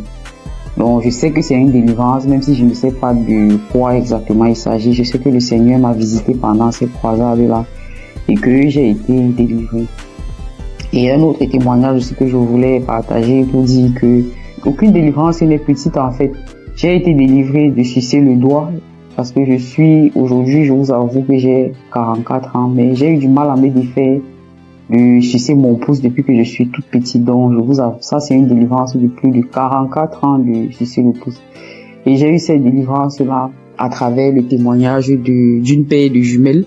Donc je sais que c'est une délivrance, même si je ne sais pas de quoi exactement il s'agit. Je sais que le Seigneur m'a visité pendant cette croisade-là et que j'ai été délivré. Et un autre témoignage aussi que je voulais partager pour dire que aucune délivrance n'est petite en fait. J'ai été délivré de sucer le doigt parce que aujourd'hui, je vous avoue que j'ai 44 ans, mais j'ai eu du mal à me défaire de sucer mon pouce depuis que je suis toute petite. Donc, je vous avoue, ça c'est une délivrance de plus de 44 ans de sucer le pouce. Et j'ai eu cette délivrance-là à travers le témoignage d'une paire de jumelles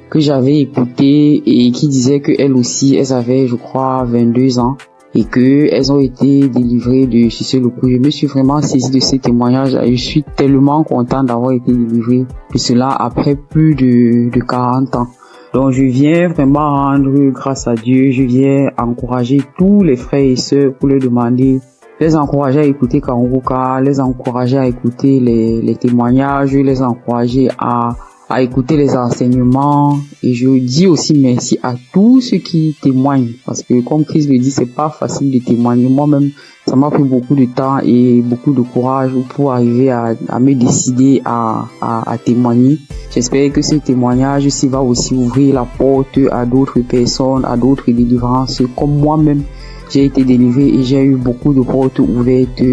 que j'avais écouté et qui disait que elles aussi, elles avaient, je crois, 22 ans et que elles ont été délivrées de sucer le pouce. Je me suis vraiment saisi de ces témoignages et je suis tellement content d'avoir été délivré de cela après plus de 40 ans. Donc je viens vraiment rendre grâce à Dieu, je viens encourager tous les frères et sœurs pour leur demander, les encourager à écouter Kanguka, les encourager à écouter les témoignages, les encourager à écouter les enseignements. Et je dis aussi merci à tous ceux qui témoignent parce que comme Christ le dit, c'est pas facile de témoigner. Moi-même, ça m'a pris beaucoup de temps et beaucoup de courage pour arriver à me décider à témoigner. J'espère que ce témoignage aussi va aussi ouvrir la porte à d'autres personnes, à d'autres délivrances comme moi-même. J'ai été délivré et j'ai eu beaucoup de portes ouvertes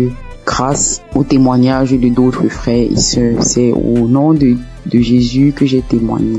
grâce au témoignage de d'autres frères et sœurs. C'est au nom de Jésus que j'ai témoigné.